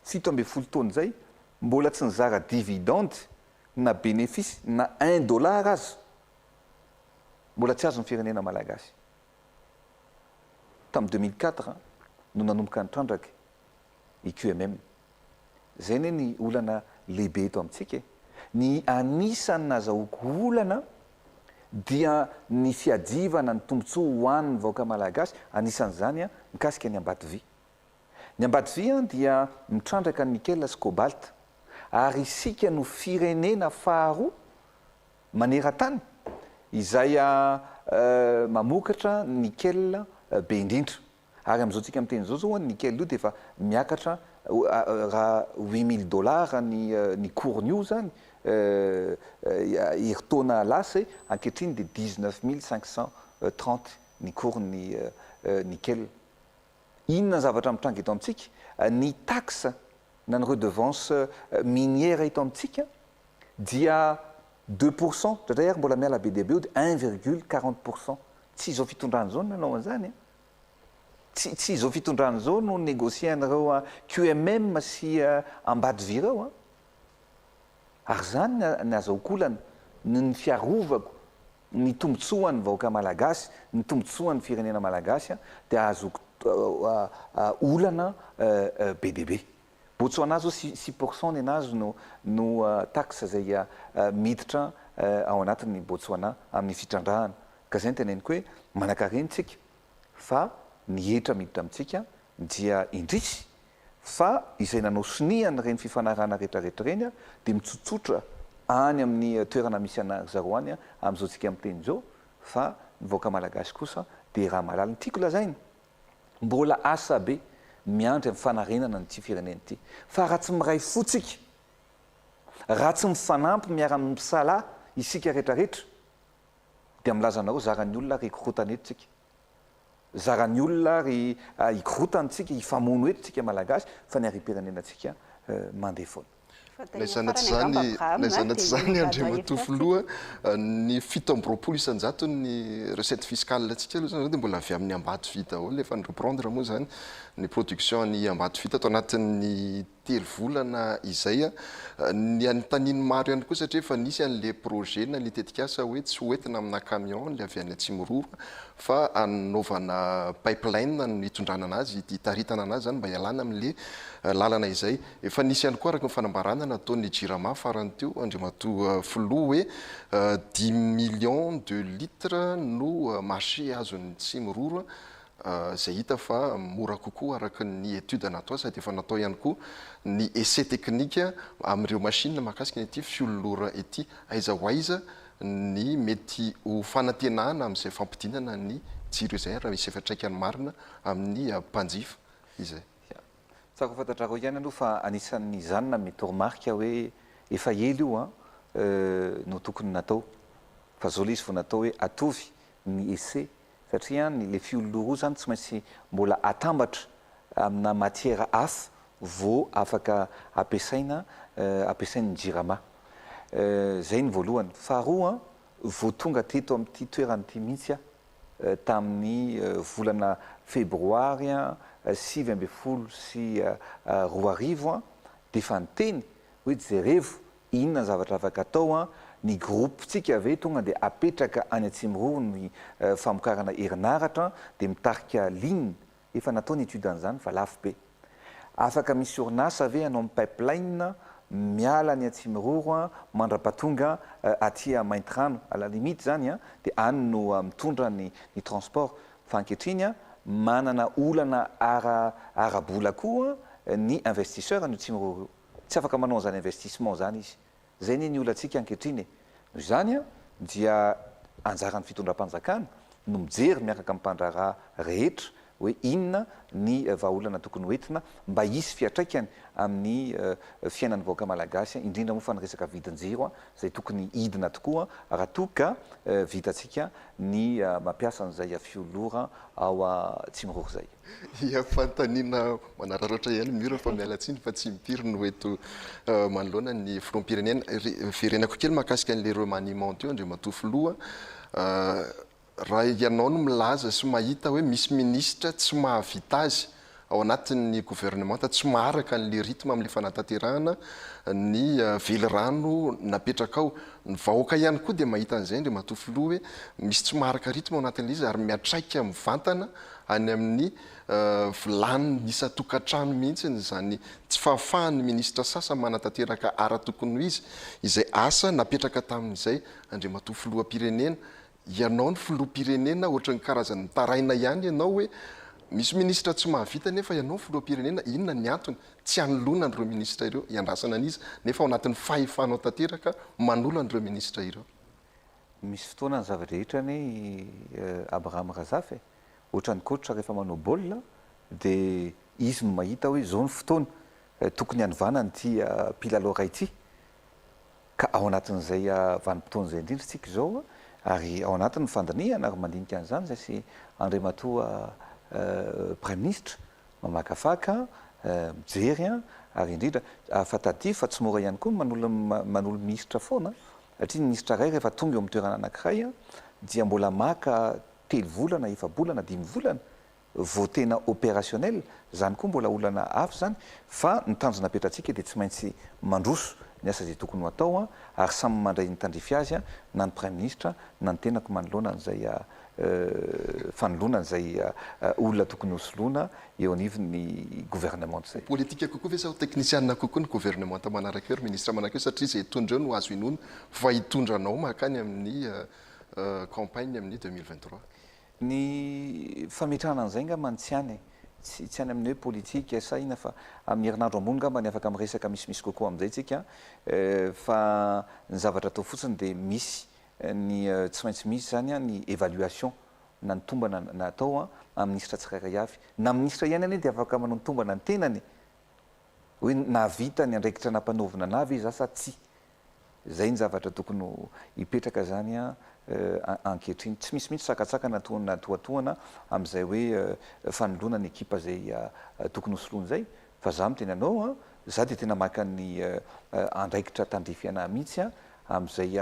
17 taona zay mbola tsy nizara dividende na bénéfice na $1 azy mbola tsy azo ny firenena malagasy tamin'ny 2004 no nanomboka nitrandraka i QMM zay ne ny olana lehibe eto amintsika ny anisany nazahoako olana dia ny fiadivana ny tombontsoa ho an'ny vahoaka malagasy anisan'izany mikasika ny Ambatovy ny Ambatovy dia mitrandraka nickel sy cobalt ary isika no firenena faharoa maneran-tany izay mamokatra nickel be indrindra ary amin'izao tsika miteny zao nickel io dia efa miakatra raha $8000 ny courny io zany heritaona lasa ankehitriny dia 19530 ny courny nickel inona zavatra mitranga eto amintsika ny taxe na ny redevance minière eto amintsika dia 2% dradraiary mbola miala be deabe io dia 1,40% tsy izao fitondrany zao nanao an'izany tsy izao fitondrany zao no négocien'ireo QMM sy Ambatovy ireo ary zany ny azahoako olana ny fiarovako ny tombotsoan'ny vahoaka malagasy ny tombotsoan'ny firenena malagasy dia azoko olana be deabe Botswana zao 6% ny anazy no taxe zay miditra ao anatin'ny Botswana amin'ny fitrandrahana ka zay ny teneniko hoe manan-karentsika fa ny hetra miditra amintsika dia indrisy fa izay nanao siniany reny fifanarahana rehetrarehetra reny dia mitsotsotra any amin'ny toerana misy anary zaro any amin'izao tsika miteny zao fa ny vahoaka malagasy kosa dia raha malala ny tiako lazainy mbola asa be miandry amin'ny fanarenana nyty firenena ity fa raha tsy miray fotsika raha tsy mifanampy miara-amin'ny misala isika rehetrarehetra dia milazanareo zarany olona ry ikorotana eto tsika zarany olona ry ikorotantsika hifamono eto tsika malagasy fa ny ary-pirenenantsika mandeha foana naizanaty zany andriamatofoloha ny 7 isanjato ny recette fiscale atsika aloha zany dia mbola avy amin'ny Ambatovy daholo efa ny reprendre moa zany ny production ny Ambatovy atao anatin'ny 3 volana izay ny antaniny maro ihany koa satria efa nisy an'le projet na litetikasa hoe tsy hoentina amina camion le avy any Atsimororo fa anaovana pipeline ny hitondrana anazy hitaritana anazy zany mba hialana amin'le lalana izay efa nisy ihany koa araka ny fanambarana nataon'ny Jirama farany teo andriamatoa filoha hoe 10 millions de litres no marché azon'ny Tsimororo zay hita fa mora kokoa araka ny étude natao sady efa natao ihany koa ny essai technique amin'ireo machine mahakasika ity fiololora ity aiza ho aiza ny mety ho fanantenana amin'izay fampidinana ny jiro izay raha misy efatraikany marina amin'ny mpanjifa izay tsako fantatrareo ihany aloha fa anisan'ny zanona mety remarque hoe efa ely io no tokony natao fa zao le izy vo natao hoe atovy ny essai satria le fiololoha roa zany tsy maintsy mbola atambatra amina matiera hafa vao afaka ampiasain'ny jirama. Zay ny voalohany. Faharoa vao tonga teto amin'ity toerana ity mihitsy tamin'ny volana febroary 20 sy 2024 dia efa niteny hoe jerevo inona ny zavatra afaka atao ny groupetsika ave tonga dia apetraka any Atsimongovo ny famokarana herinaratra dia mitarika ligne efa natao ny étude an'izany fa lafo be. Afaka misy orinasa ave anao amin'ny pipeline miala ny Atsimongovo mandrapatonga aty Maintirano à la limite zany dia any no mitondra ny transport fa ankehitriny manana olana arabola koa ny investisseur ny Atsimongovo tsy afaka manao zany investissement zany izy. Zay ny olantsika ankehitriny. Noho izany dia anjaran'ny fitondram-panjakana no mijery miaraka amin'ny mpandraharaha rehetra hoe inona ny vahaolana tokony hoentina mba hisy fiatraikany amin'ny fiainan'ny vahoaka malagasy indrindra moa fa ny resaka vidin-jiro zay tokony hidina tokoa raha toa ka vitatsika ny mampiasa an'izay fiolora ao Atsimongovo zay. Ia fantanina manararaotra ihany mira fa mialatsiny fa tsy mipiry no eto manoloana ny filoham-pirenena firenako kely mahakasika an'le remaniement teo Andriamatoa Filoha raha ianao no milaza sy mahita hoe misy ministra tsy mahavita azy ao anatin'ny gouvernement tsy maharaka an'le rythme amin'le fanatanterahana ny velirano napetraka ao ny vahoaka ihany koa dia mahita an'izay Andriamatoa Filoha hoe misy tsy maharaka rythme ao anatin'izy ary miatraika mivantana any amin'ny vilany isa-tokantrano mihitsy zany tsy fahafahan'ny ministra sasa manatanteraka ara-tokony izy izay asa napetraka tamin'izay Andriamatoa Filoham-pirenena. Ianao ny filoham-pirenena ohatran'ny karazan'ny taraina ihany ianao hoe misy ministra tsy mahavita nefa ianao filoham-pirenena inona ny antony tsy hanolona an'ireo ministra ireo iandrasana an'izy nefa ao anatin'ny fahefanao tanteraka manola an'ireo ministra ireo. Misy fotoana ny zava-drehetra ny Abraham Razafy ohatran'ny coach rehefa manao baolina dia izy no mahita hoe zao ny fotoana tokony hanovana ity mpilalao ray ity ka ao anatin'izay vanim-potoana izay indrindra tsika izao ary ao anatin'ny fandinihana ary mandinika an'izany zay sy Andriamatoa Prime Ministre mamakafaka mijery ary indrindra afataty fa tsy mora ihany koa manolo ministra foana satria ny ministra ray rehefa tonga eo amin'ny toerana anankiray dia mbola maka 3 volana 4 volana 5 volana vao tena opérationnel zany koa mbola olana hafa zany fa ny tanjona petratsika dia tsy maintsy mandroso ny asa zay tokony ho atao ary samy mandray ny tandrify azy na ny Prime Ministre na ny tenako manoloana an'izay fanoloana an'izay olona tokony hosoloana eo anivon'ny gouvernement zay. Politika kokoa ve sa teknisianina kokoa ny gouvernement manaraka eo ministra manaraka eo satria zay hitondra eo no azo inoana fa hitondranao makany amin'ny campagne amin'ny 2023. Ny fametrahana an'izay ngambany tsy any tsy any amin'ny hoe politika sa ina fa amin'ny herinandro ambony ngambany afaka miresaka misy kokoa amin'izay tsika fa ny zavatra atao fotsiny dia misy ny tsy maintsy misy zany ny évaluation na ny tombana natao amin'ny ministra tsirairay avy na ministra ihany anie dia afaka manao ny tombana ny tenany hoe navita ny andraikitra nampanaovina navy izy sa tsy. Zay ny zavatra tokony hipetraka zany ankehitriny tsy misy mihitsy sakatsakana toatoana amin'izay hoe fanoloana ny ekipa zay tokony hosoloana zay fa za miteny anao za dia tena maka ny andraikitra tandrifiana mihitsy amin'izay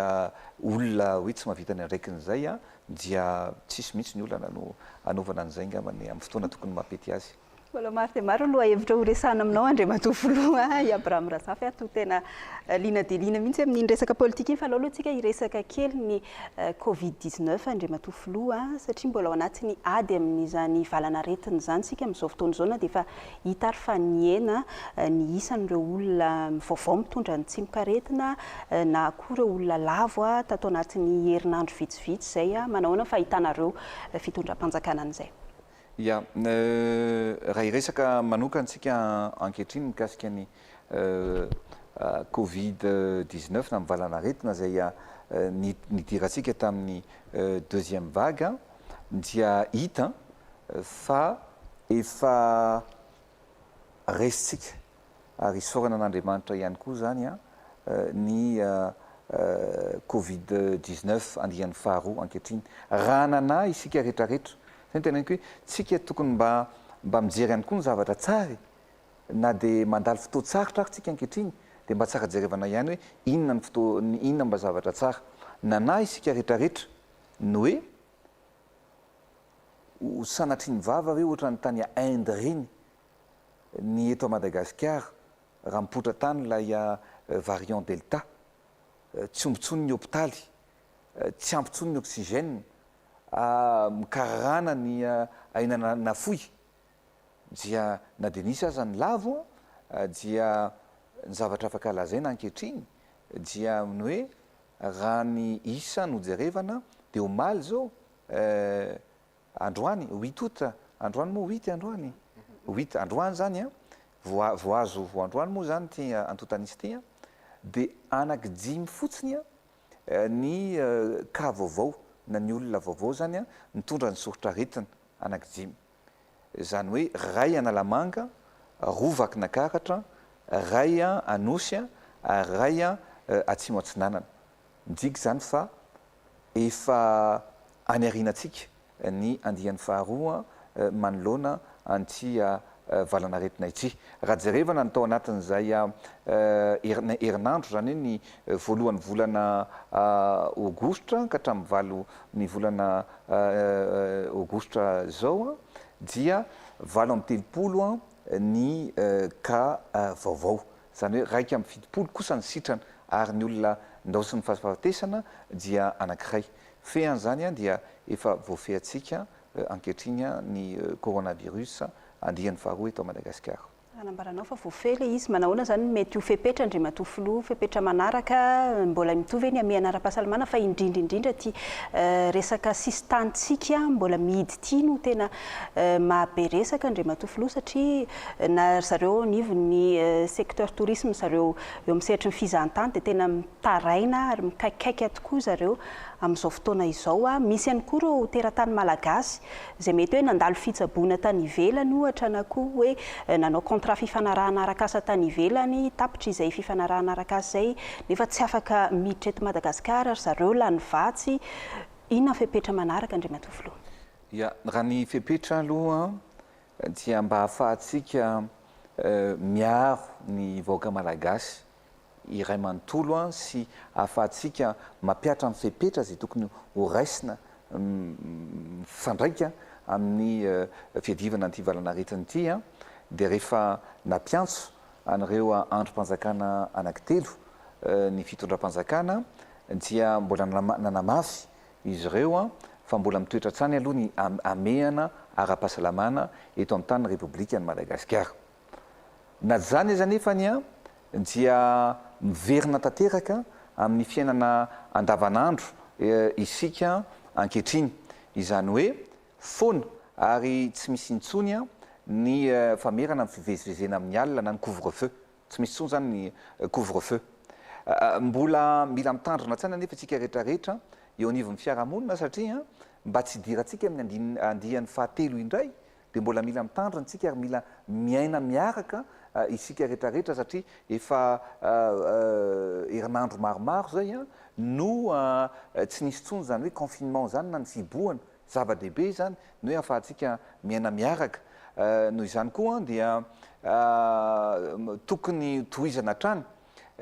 olona hoe tsy mahavita ny andraikin'izay dia tsisy mihitsy ny olana no anaovana an'izay ngambany amin'ny fotoana tokony mampety azy. Mbola maro dia maro aloha hevitra ho resahana aminao Andriamatoa Filoha i Abraham Razafy to tena lina dia lina mihitsy amin'ny resaka politika iny fa aleo antsika hiresaka kely ny Covid-19 Andriamatoa Filoha satria mbola ao anatin'ny ady amin'izany valanaretina izany sika amin'izao fotoana izao na dia efa hita ary fa niena ny isan'ireo olona vaovao mitondra ny tsimokaretina na koa ireo olona lavo tato anatin'ny herinandro vitsivitsy zay manahoana fa hitanareo fitondram-panjakana an'izay. Ya, raha hiresaka manokantsika ankehitriny mikasika ny Covid-19 na amin'ny valanaretina zay nidirantsika tamin'ny deuxième vague dia hita fa efa resitsika ary isaorana an'Andriamanitra ihany koa zany ny covid-19 andian'ny faharoa ankehitriny raha nana isika rehetrarehetra zay tena hoe tsika tokony mba mijery ihany koa ny zavatra tsary na dia mandalo fotoan-tsarotra ary tsika ankehitriny dia mba tsara jerevana ihany hoe inona ny inona mba zavatra tsara nana isika rehetrarehetra no hoe sanatriny vava hoe ohatra ny tany Inde reny ny eto à Madagasikara raha mipotra tany ilay variant delta tsy ombontsony ny hôpitaly tsy ampintsony ny oxygène mikararana ny aina nafoy dia na dia nisy aza ny lavo dia ny zavatra afaka lazaina ankehitriny dia ny hoe raha ny isa no jerevana dia omaly zao androany 8 août androany moa 8 androany 8 androany zany a voazo voandroany moa zany ty antotanisy ty a dia anaky 5 fotsiny a ny ka vaovao na ny olona vaovao zany a mitondra ny soritra retina anaky 5 zany hoe ray Analamanga roa Vakinankaratra ray Anosy ary ray Atsimo Atsinanana midiky zany fa efa anyarinatsika ny andian'ny faharoa manoloana anty valanaretina ity raha jerevana natao anatin'izay herinandro zany hoe ny voalohan'ny volana aogositra ka hatramin'ny valo ny volana aogositra zao dia 7 ny ka vaovao zany hoe raika amby 70 kosa ny sitrana ary ny olona ndaosy ny fahafatesana dia anankiray fean'izany dia efa voafehatsika ankehitriny ny coronavirus andian'ny faharoa eto Madagasikara. Anambaranao fa voafehy le izy manahoana zany mety ho fepetra ndrematoa filoha fepetra manaraka mbola mitovy ny amiana ara-pahasalamana fa indrindra ty resaka sistantsika mbola mihidy ty no tena mahabe resaka ndrematoa filoha satria na zareo nivon'ny secteur tourisme zareo eo amin'ny sehatry ny fizahantany dia tena mitaraina ary mikaikikaiky tokoa zareo amin'izao fotoana izao misy ihany koa ireo teratany malagasy izay mety hoe nandalo fitsaboana tany ivelany ohatra na koa hoe nanao contrat fifanarahana arak'asa tany ivelany tapitra izay fifanarahana arak'asa zay nefa tsy afaka miditra eto Madagasikara ary zareo lany vatsy inona fepetra manaraka andrematoa filoha ia raha ny fepetra aloha dia mba ahafahantsika miaro ny vahoaka malagasy iray manontolo sy ahafahantsika mampiatra ny fepetra zay tokony ho raisina fandraika amin'ny fiadivana an'ity valanaretina ity dia rehefa nampiantso an'ireo androm-panjakana anankitelo ny fitondram-panjakana dia mbola nanamafy izy ireo fa mbola mitoetra tsany aloha ny amehana ara-pahasalamana eto amin'ny tany Repoblika ny Madagasikara. Na zany aza nefany dia miverina tanteraka amin'ny fiainana andavanandro isika ankehitriny izany hoe foana ary tsy misy intsony ny famerana amin'ny fivezivezena amin'ny alina na ny couvre-feu tsy misy intsony zany ny couvre-feu mbola mila mitandrina tsana nefa tsika rehetrarehetra eo anivon'ny fiarahamonina satria mba tsy idiratsika amin'ny andian'ny fahatelo indray dia mbola mila mitandrina tsika ary mila miaina miaraka isika rehetrarehetra satria efa herinandro maromaro zay no tsy nisy tsony zany hoe confinement zany na ny fibohana zava-dehibe zany no hoe ahafahantsika miaina miaraka noho izany koa dia tokony tohizana hatrany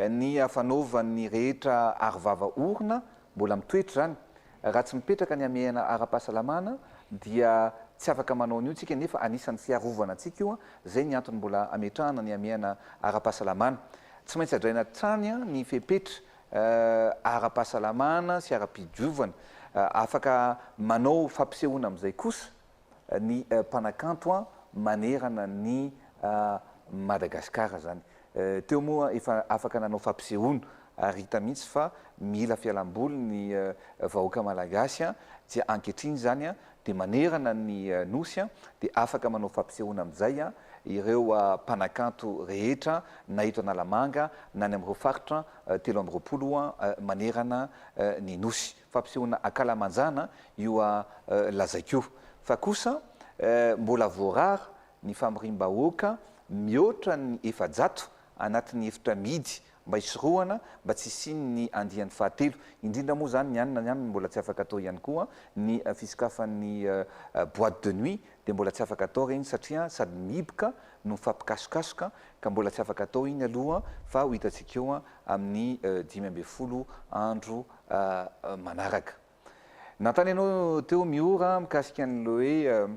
ny afanaovan'ny rehetra arivava orona mbola mitoetra zany raha tsy mipetraka ny amehana ara-pahasalamana dia tsy afaka manao an'io tsika nefa anisan'ny fiarovana antsika io zay ny antony mbola ametrahana ny amehana ara-pahasalamana tsy maintsy adraina trany ny fepetra ara-pahasalamana sy ara-pidiovana afaka manao fampisehoana amin'izay kosa ny mpanakanto manerana ny Madagasikara zany teo moa efa afaka nanao fampisehoana ary hita mihitsy fa mila fialamboly ny vahoaka malagasy dia ankehitriny zany dia manerana ny nosy dia afaka manao fampisehoana amin'izay ireo mpanakanto rehetra na eto Analamanga na ny amin'ireo faritra 320 manerana ny nosy fampisehoana akalamanjana io lazaiko fa kosa mbola voarary ny famirim-bahoaka mihoatra ny 700 anatin'ny efitra midy mba hisoroana mba tsy isiny ny andian'ny fahatelo indrindra moa zany ny mbola tsy afaka atao ihany koa ny fisikafan'ny boîte de nuit dia mbola tsy afaka atao reny satria sady miboka no mifampikasokasoka ka mbola tsy afaka atao iny aloha fa ho hitantsika eo amin'ny 10 andro manaraka. Natany ianao teo miora mikasika an'le hoe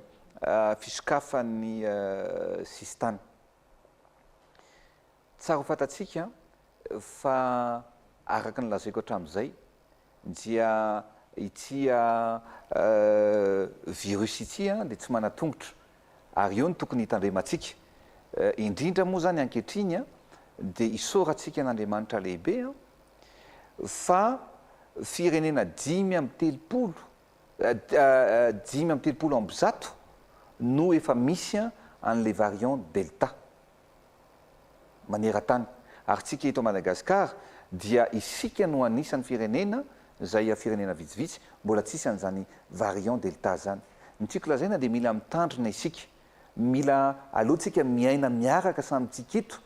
fisokafan'ny sistany. Tsara ho fatatsika fa araka ny lazaiko hatramin'izay dia ity virus ity dia tsy manatongotra ary eo ny tokony hitandremantsika indrindra moa zany ankehitriny dia isorantsika n'Andriamanitra lehibe fa firenena 5 amby telopolo amby zato no efa misy an'le variant delta maneran-tany ary tsika eto Madagasikara dia isika no anisan'ny firenena zay firenena vitsivitsy mbola tsisy an'izany variant delta zany. Ny tiako lazaina dia mila mitandrina isika, mila aleontsika miaina miaraka samyntsika eto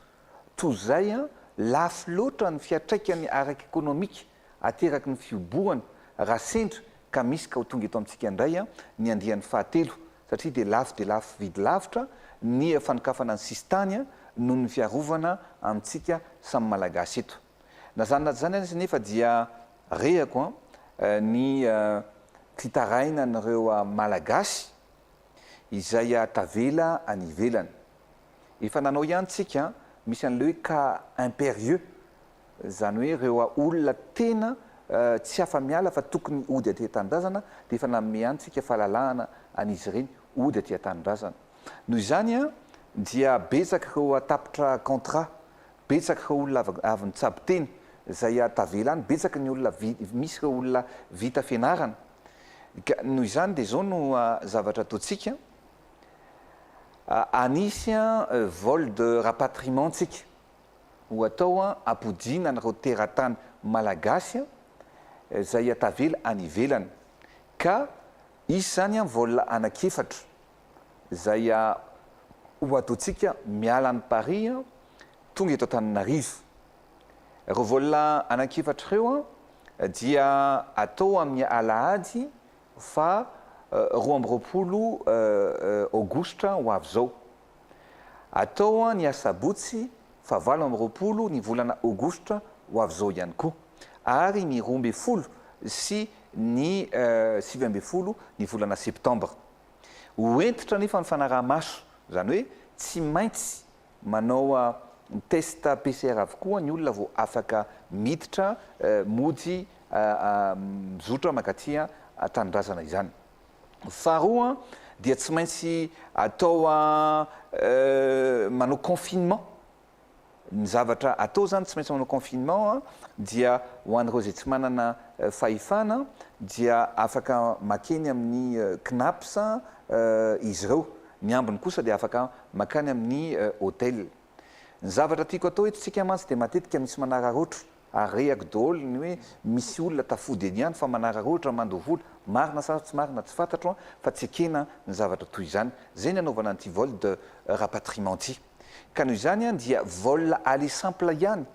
toy izay lafo loatra ny fiatraikany ara-ekônomika ateraky ny fioboany raha sendra ka misy ka ho tonga eto amintsika indray ny andian'ny fahatelo satria dia lafo vidy lavitra ny fanokafana ny sistany noho ny fiarovana amintsika samy malagasy eto. Nazanona zany nefa dia rehako ny fitaraina n'ireo malagasy izay tavela any ivelany. Efa nanao ihany tsika misy an'le hoe cas impérieux zany hoe ireo olona tena tsy afa-miala fa tokony ody aty an-tanindrazana dia efa nanome ihany tsika fahalalahana an'izy ireny ody aty an-tanindrazana. Noho izany dia betsaka ireo tapitra contrat, betsaka ireo olona avy nitsabo teny zay tavela any, betsaka ny olona misy ireo olona vita fianarana. Noho izany dia zao no zavatra ataontsika anisy vol de rapatriement tsika ho atao ampodiana n'ireo teratany malagasy zay tavela any ivelany ka isy zany vol anakefatra zay ho ataontsika miala any Paris tonga eto Antananarivo. Ireo vol anakefatra ireo dia atao amin'ny alahady fa 12 aogositra ho avy zao, atao ny asabotsy fa 20 ny volana aogositra ho avy zao ihany koa ary ny 12 sy ny 18 ny volana septambra. Hoentitra nefa ny fanaraha-maso zany hoe tsy maintsy manao test PCR avokoa ny olona vao afaka miditra mody mizotra makatia tanindrazana izany. Faharoa dia tsy maintsy atao manao confinement. Ny zavatra atao zany tsy maintsy manao confinement dia ho an'ireo zay tsy manana fahefana dia afaka makeny amin'ny CNAPS izy ireo, ny ambiny kosa dia afaka makany amin'ny hôtel. Ny zavatra tiako atao eto tsika mantsy dia matetika misy manararaotra ary rehako daholo ny hoe misy olona tafody eny ihany fa manararaotra mandoha vola, marina sa tsy marina tsy fantatro fa tsy ekena ny zavatra toy izany. Zay ny anaovana an'ity vol de rapatriement ity. Ka noho izany dia vol aller simple ihany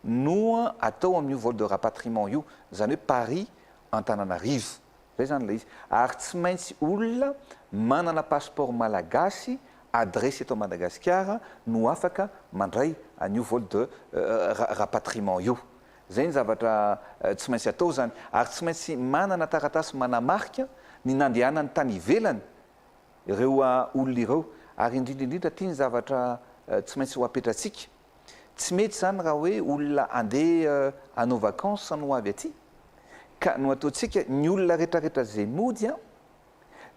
no atao amin'io vol de rapatriement io, zany hoe Paris Antananarivo. Zay zany ilay izy. Ary tsy maintsy olona manana passeport malagasy adressé eto Madagasikara no afaka mandray an'io vol de rapatriement io. Zay ny zavatra tsy maintsy atao zany. Ary tsy maintsy manana taratasy manamarika ny nandehanany tany ivelany ireo olona ireo. Ary indrindrindrindra ity ny zavatra tsy maintsy ho apetratsika. Tsy mety zany raha hoe olona andeha hanao vacances no avy aty ka no ataontsika ny olona rehetrarehetra zay mody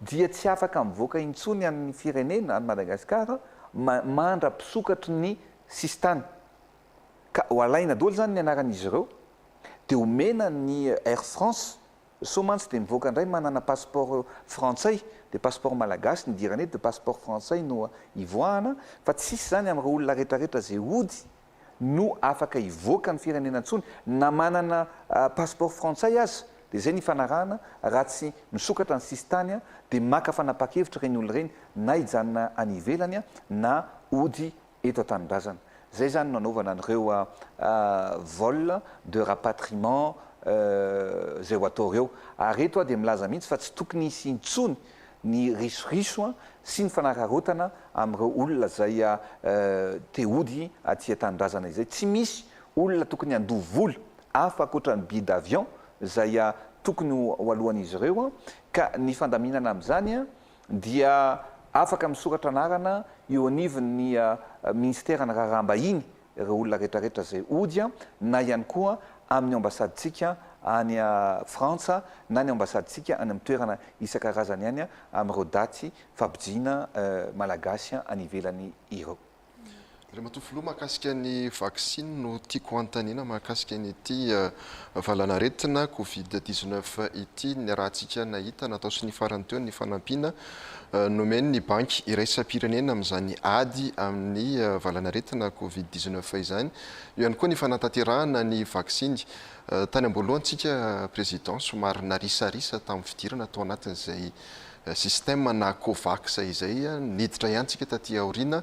dia tsy afaka mivoaka intsony amin'ny firenena any Madagasikara mandra-pisokatry ny sistany. Ka ho alaina daholo zany ny anaran'izy ireo dia omena ny Air France so mantsy dia mivoaka indray manana passeport frantsay dia passeport malagasy ny dirany dia passeport frantsay no ivoahana fa tsisy zany amin'ireo olona rehetrarehetra zay ody no afaka ivoaka ny firenena intsony na manana passeport frantsay azy. Dia zay ny fanarahana raha tsy misokatra ny sistany dia maka fanapa-kevitra ireny olona ireny na hijanona any ivelany na ody eto an-tanindrazana. zay zany nanaovana an'ireo vol de rapatriement zay ho atao ireo. Ary reto dia milaza mihitsy fa tsy tokony hisy intsony ny risoriso sy ny fanararotana amin'ireo olona zay te hody aty tanindrazana izay. Tsy misy olona tokony handoha vola hafa ankoatra ny billet d'avion zay tokony ho alohan'izy ireo, ka ny fandaminana amin'izany dia afaka misoratra anarana eo anivon'ny ministera ny raharaham-bahiny ireo olona rehetrarehetra zay ody, na ihany koa amin'ny ambasaditsika any Frantsa na ny ambasaditsika any amin'ny toerana isan-karazany ihany amin'ireo daty fampidina malagasy any ivelany ireo. Matofilo mahakasika ny vaksiny no tiako antanina mahakasika nyity valanaretina Covid-19 ity, ny rahantsika nahita natao sy ny farany teo ny fanampiana nomeny ny banky iraisam-pirenena amin'izany ady amin'ny valanaretina Covid-19 izany. Eo ihany koa ny fanatanterahana ny vaksiny. Tany ambolohantsika président somary narisarisa tamin'ny fidirana tao anatin'izay système na COVAX izay niditra ihantsika taty aoriana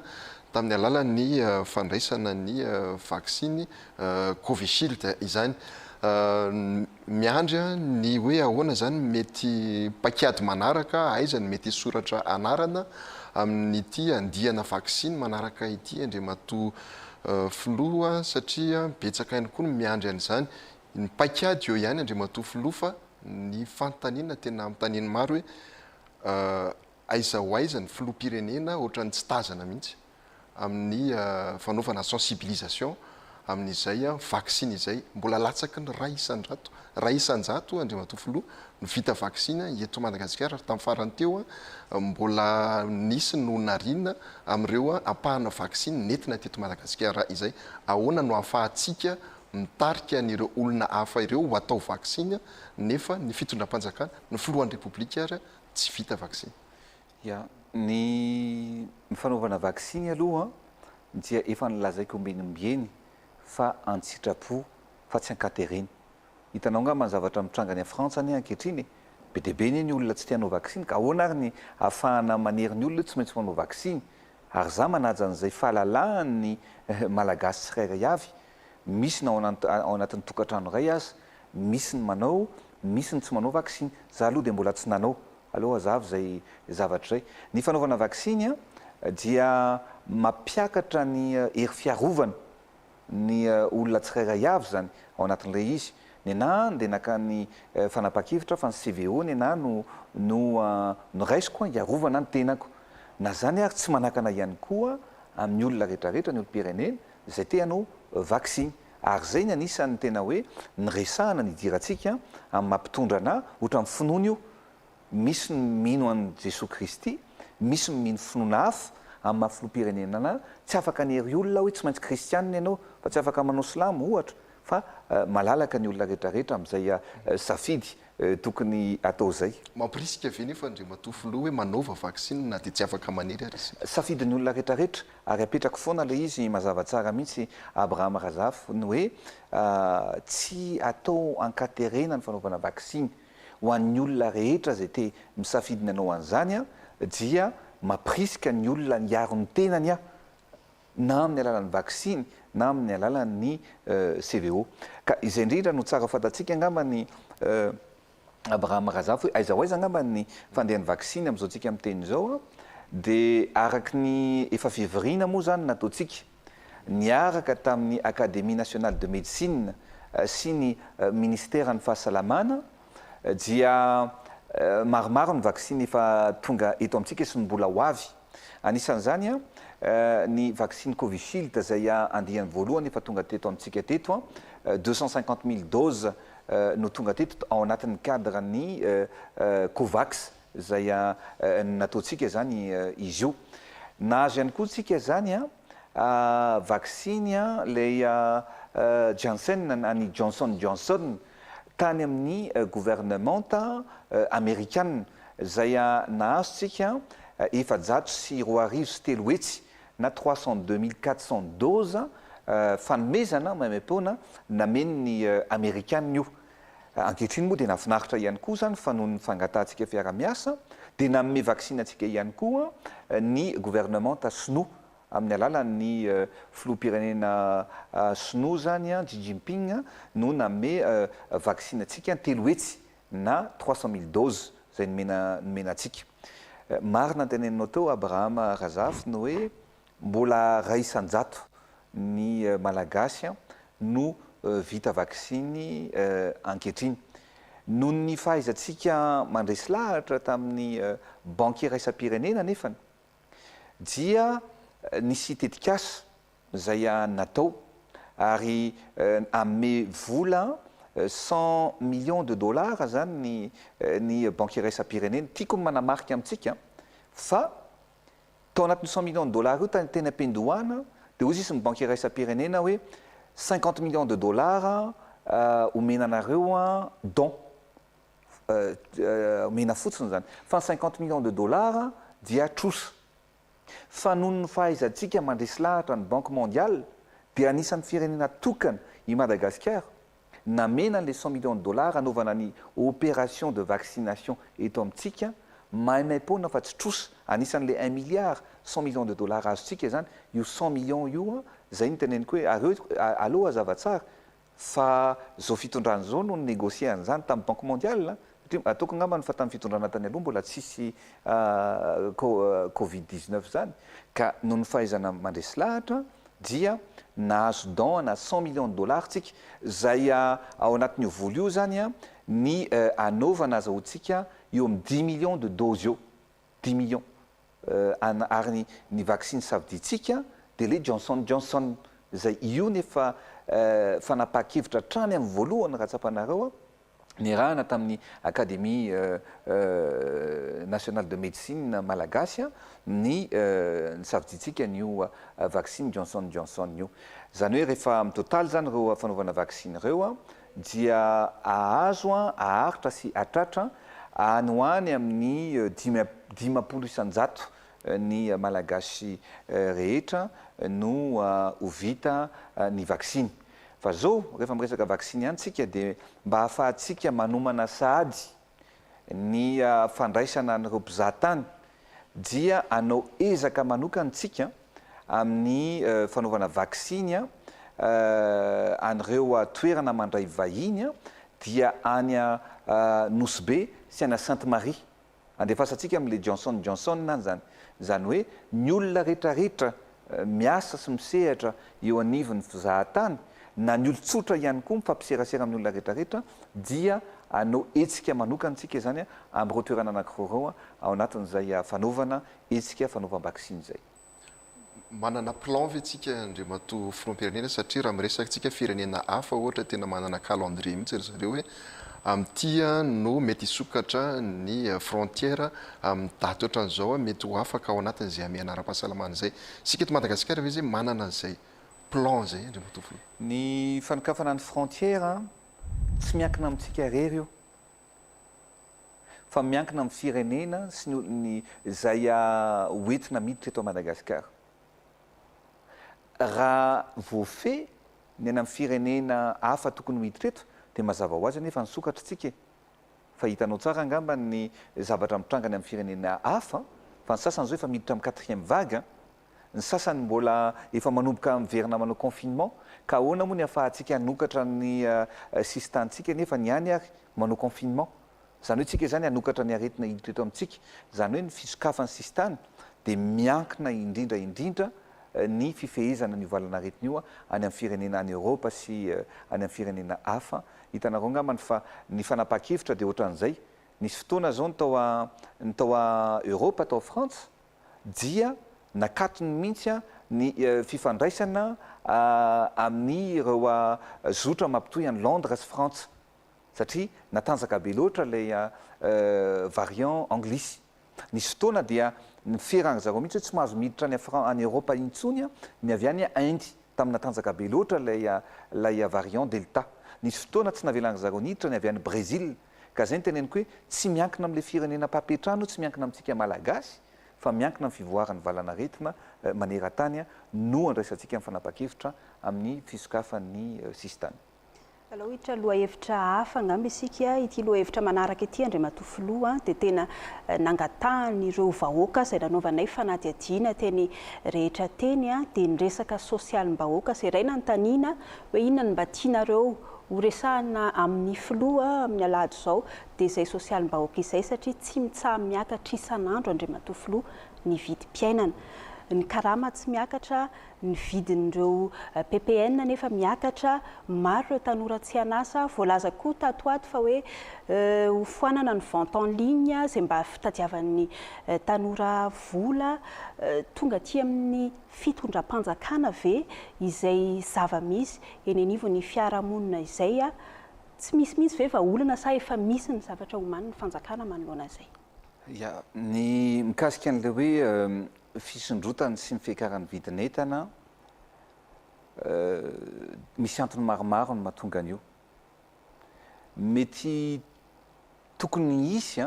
tamin'ny alalan'ny fandraisana ny vaksiny Covishield izany. Miandry ny hoe ahoana zany mety pakiady manaraka, aizany mety soratra anarana amin'ity andiana vaksiny manaraka ity Andriamatoa Filoha, satria betsaka ihany koa miandry an'izany. Ny pakiady eo ihany Andriamatoa Filoha fa ny fanontaniana tena amin'taniny maro hoe aiza ho aiza ny filoham-pirenena ohatran'ny tsy tazana mihitsy amin'ny fanaovana sensibilisation amin'izay vaksiny izay. Mbola latsaky ny ray isan-jato Andriamatoa Filoha no vita vaksiny eto Madagasikara. Tamin'ny farany teo mbola nisy no narina amin'ireo ampahana vaksiny nentina teto Madagasikara izay. Ahoana no ahafahantsika mitarika n'ireo olona hafa ireo ho atao vaksiny nefa ny fitondram-panjakana ny filohan'ny repoblika tsy vita vaksiny. Ny fanaovana vaksiny aloha dia efa nilazaiko ombenimbieny fa antsitrapo fa tsy ankatereny. Hitanao angamba ny zavatra mitranga any Frantsa any ankehitriny, be dia be ny olona tsy tianao vaksiny, ka ahoana ary ny ahafahana manery ny olona tsy maintsy manao vaksiny. Ary za manaja an'izay fahalalan'ny malagasy tsirairay avy, misy na ao anatin'ny tokantrano iray aza, misy ny manao, misy ny tsy manao vaksiny. Za aloha dia mbola tsy nanao, aloha zavy zay zavatra zay. Ny fanaovana vaksiny dia mampiakatra ny hery fiarovana ny olona tsirairay avy zany ao anatin'ilay izy. Ny nahy dia naka ny fanapa-kevitra fa ny CVO ny nahy no raisiko hiarovana ny tenako. Na zany ary tsy manakana ihany koa amin'ny olona rehetrarehetra, ny olom-pirenena izay te hanao vaksiny. Ary zay ny anisan'ny tena hoe niresahana ny idirantsika amin'ny mampitondra anahy ohatra amin'ny finoana io. Misy ny mino an'i Jesosy Kristy, misy ny mino finoana hafa amin'ny maha-filoham-pirenena anahy. Tsy afaka nery olona hoe tsy maintsy kristianina ianao fa tsy afaka manao silamo ohatra, fa malalaka ny olona rehetrarehetra amin'izay safidy tokony atao zay. Mampirisika ve nefa Andriamatoa Filoha hoe manaova vaksiny na dia tsy afaka manery ary? Safidy ny olona rehetrarehetra ary apetraka foana ilay izy mazava tsara mihitsy Abraham Razafy ny hoe tsy atao ankaterena ny fanaovana vaksiny ho an'ny olona rehetra zay te misafidy ny anao an'izany dia mampirisika ny olona niaro ny tenany na amin'ny alalan'ny vaksiny na amin'ny alalan'ny CVO. Ka izay indrindra no tsara fantatsika angamba ny Abraham Razafy hoe aiza ho aiza angamba ny fandehan'ny vaksiny amin'izao tsika amin'ny teny izao, dia araky ny efa fivoriana moa zany nataontsika niaraka tamin'ny Académie nationale de médecine sy ny ministère ny fahasalamana, dia maromaro ny vaksiny efa tonga eto amintsika sy ny mbola ho avy. Anisan'izany ny vaksiny Covishield zay andiany voalohany efa tonga teto amintsika teto 250 000 doses no tonga teto ao anatin'ny cadre ny COVAX zay nataontsika zany izy io. Nahazo ihany koa tsika zany vaksiny lay Janssen any Johnson Johnson tany amin'ny gouvernementa américaine zay nahazotsika 703 na 302 400 doses fanomezana maimam-poana namen'ny américaine io. Ankehitriny moa dia nafinaritra ihany koa zany fa noho ny fangatantsika fiara-miasa dia nanome vaksiny antsika ihany koa ny gouvernementa sinoa amin'ny alalan'ny filoham-pirenena sinoa zany a Xi Jinping no nanome vaccine antsika telo hetsy na 300 000 doses zay nomena antsika. Marina teneninao teo Abraham Razafy no hoe mbola ray isan-jato ny malagasy no vita vaccine ankehitriny. Noho ny fahaizantsika mandresy lahatra tamin'ny banque iraisam-pirenena nefany dia nisy tetikasa zay natao ary ame vola 100 millions de dollars zany ny banque iraisam-pirenena tiako manamarika amintsika fa tao anatin'ny 100 millions de dollars io tena ampendohana dia ozy isy ny banque iraisam-pirenena hoe 50 millions de dollars omena anareo don omena fotsiny zany fa 50 millions de dollars dia trosa. Fa noho ny fahaizantsika mandresy lahatra ny Banque mondiale dia anisan'ny firenena tokana i Madagasikara namena an'le 100 millions de dollars anaovana ny opération de vaccination eto amintsika maimaimpona fa tsy trosa anisan'le 1 milliard 100 millions de dollars azotsika zany io 100 millions io zay ny teneniko hoe aloha azava tsara fa zao fitondrana zao no négocier zany tamin'ny Banque mondiale ataoko angambany fa tamin'ny fitondrana tany aloha mbola tsisy Covid-19 zany ka noho ny fahaizana mandresy lahatra dia nahazo don na 100 millions de dollars tsika zay ao anatin'io vola io zany ny anaovana azahoantsika eo amin'ny 10 millions de doses eo 10 millions ary ny vaccine saviditsika dia le Johnson zay io nefa fanapakevitra trany amin'ny voalohany raha tsapanareo nirahana tamin'ny Académie nationale de médecine malagasy ny saviditsika n'io vaccine Johnson io. Zany hoe rehefa amin'ny total zany ireo fanaovana vaccine ireo dia ahazo aharitra sy atratra any ho any amin'ny 10 isan-jato ny malagasy rehetra no ho vita ny vaccine. Fa zao rehefa miresaka vaccine ihany tsika dia mba hahafahantsika manomana sahady ny fandraisana an'ireo mpizahatany dia anao ezaka manokana tsika amin'ny fanaovana vaccine an'ireo toerana mandray vahiny dia any Nosy sy any Sainte Marie andefasantsika amin'le Johnson zany hoe ny olona rehetrarehetra miasa sy misehatra eo anivon'ny fizahatany na ny olon-tsotra ihany koa mifampiserasera amin'ny olona rehetrarehetra dia anao etsika manokana tsika zany amin'ireo toerana anankiroa ao anatin'izay fanaovana etsika fanaovam-vaccine zay. Manana plan ve tsika Andriamatoa filoham-pirenena satria raha miresaka tsika firenena hafa ohatra tena manana calendrier mihitsy ry zareo hoe amin'ity no mety hisokatra ny frontière amin'ny daty ohatran'izao mety ho afaka ao anatin'izay amiana ara-pahasalamana zay. Sika eto Madagasikara ve zay manana zay plan zay Andriamatoa Filoha? Ny fanokafana ny frontière tsy miankina amintsika rery io fa miankina amin'ny firenena sy ny zay hoentina miditra eto Madagasikara. Raha voafehy ny any amin'ny firenena hafa tokony miditra eto dia mazava ho azy nefa nisokatra tsika fa hitanao tsara angamba ny zavatra mitrangany amin'ny firenena hafa fa ny sasany zao efa miditra amin'ny 4e vague ny sasany mbola efa manomboka miverina manao confinement ka ahoana moa ny ahafahantsika hanokatra ny sistantsika nefa ny any ary manao confinement zany hoe tsika zany hanokatra ny aretina hiditra eto amintsika zany hoe ny fisokafan'ny sistany dia miankina indrindra ny fifehezana ny ovalanaretina io any amin'ny firenena any Europa sy any amin'ny firenena hafa. Hitanareo angambany fa ny fanapa-kevitra dia ohatran'izay. Nisy fotoana zao ny tao Europa tao France dia nakatony mihitsy ny fifandraisana amin'ny ireo zotra mampitohy any Londres sy France satria natanjaka be loatra ilay variant anglisy. Nisy fotoana dia ny ferana zareo mihitsy hoe tsy mahazo miditra any Europa intsony ny avy any Inde tamin'ny natanjaka be loatra ilay variant delta. Nisy fotoana tsy navelana zareo niditra ny avy any Brésil ka zay ny teneniko hoe tsy miankina amin'ilay firenena mpapetrano tsy miankina amintsika malagasy fa miankina amin'ny fivoaran'ny valanaretina maneran-tany no andraisantsika amin'ny fanapa-kevitra amin'ny fisokafan'ny sistany. Ohatra lohahevitra hafa angamba isika ity lohahevitra manaraka ity Andriamatoa Filoha dia tena nangatahany ireo vahoaka izay nanaovanay fanadihadiana teny rehetra teny dia ny resaka sosialim-bahoaka izay iray nanontaniana hoe inona no mba tianareo ho resahana amin'ny Filoha amin'ny alahady izao dia izay sosialim-bahoaka izay satria tsy mitsaha miakatra isan'andro Andriamatoa Filoha ny vidim-piainana. Ny karama tsy miakatra, ny vidin'ireo PPN nefa miakatra, maro ireo tanora tsy hanasa, voalaza koa tato ato fa hoe ho foanana ny vente en ligne izay mba fitadiavan'ny tanora vola tonga aty amin'ny fitondram-panjakana ve izay zava-misy eny anivon'ny fiarahamonina izay tsy misy ve vaolana sa efa misy ny zavatra oman'ny fanjakana manoloana izay? Ya, ny mikasika an'ilay hoe fisondrotana sy ny fikaran'ny vidin'entana misy antony maromaro ny mahatonga an'io. Mety tokony hisy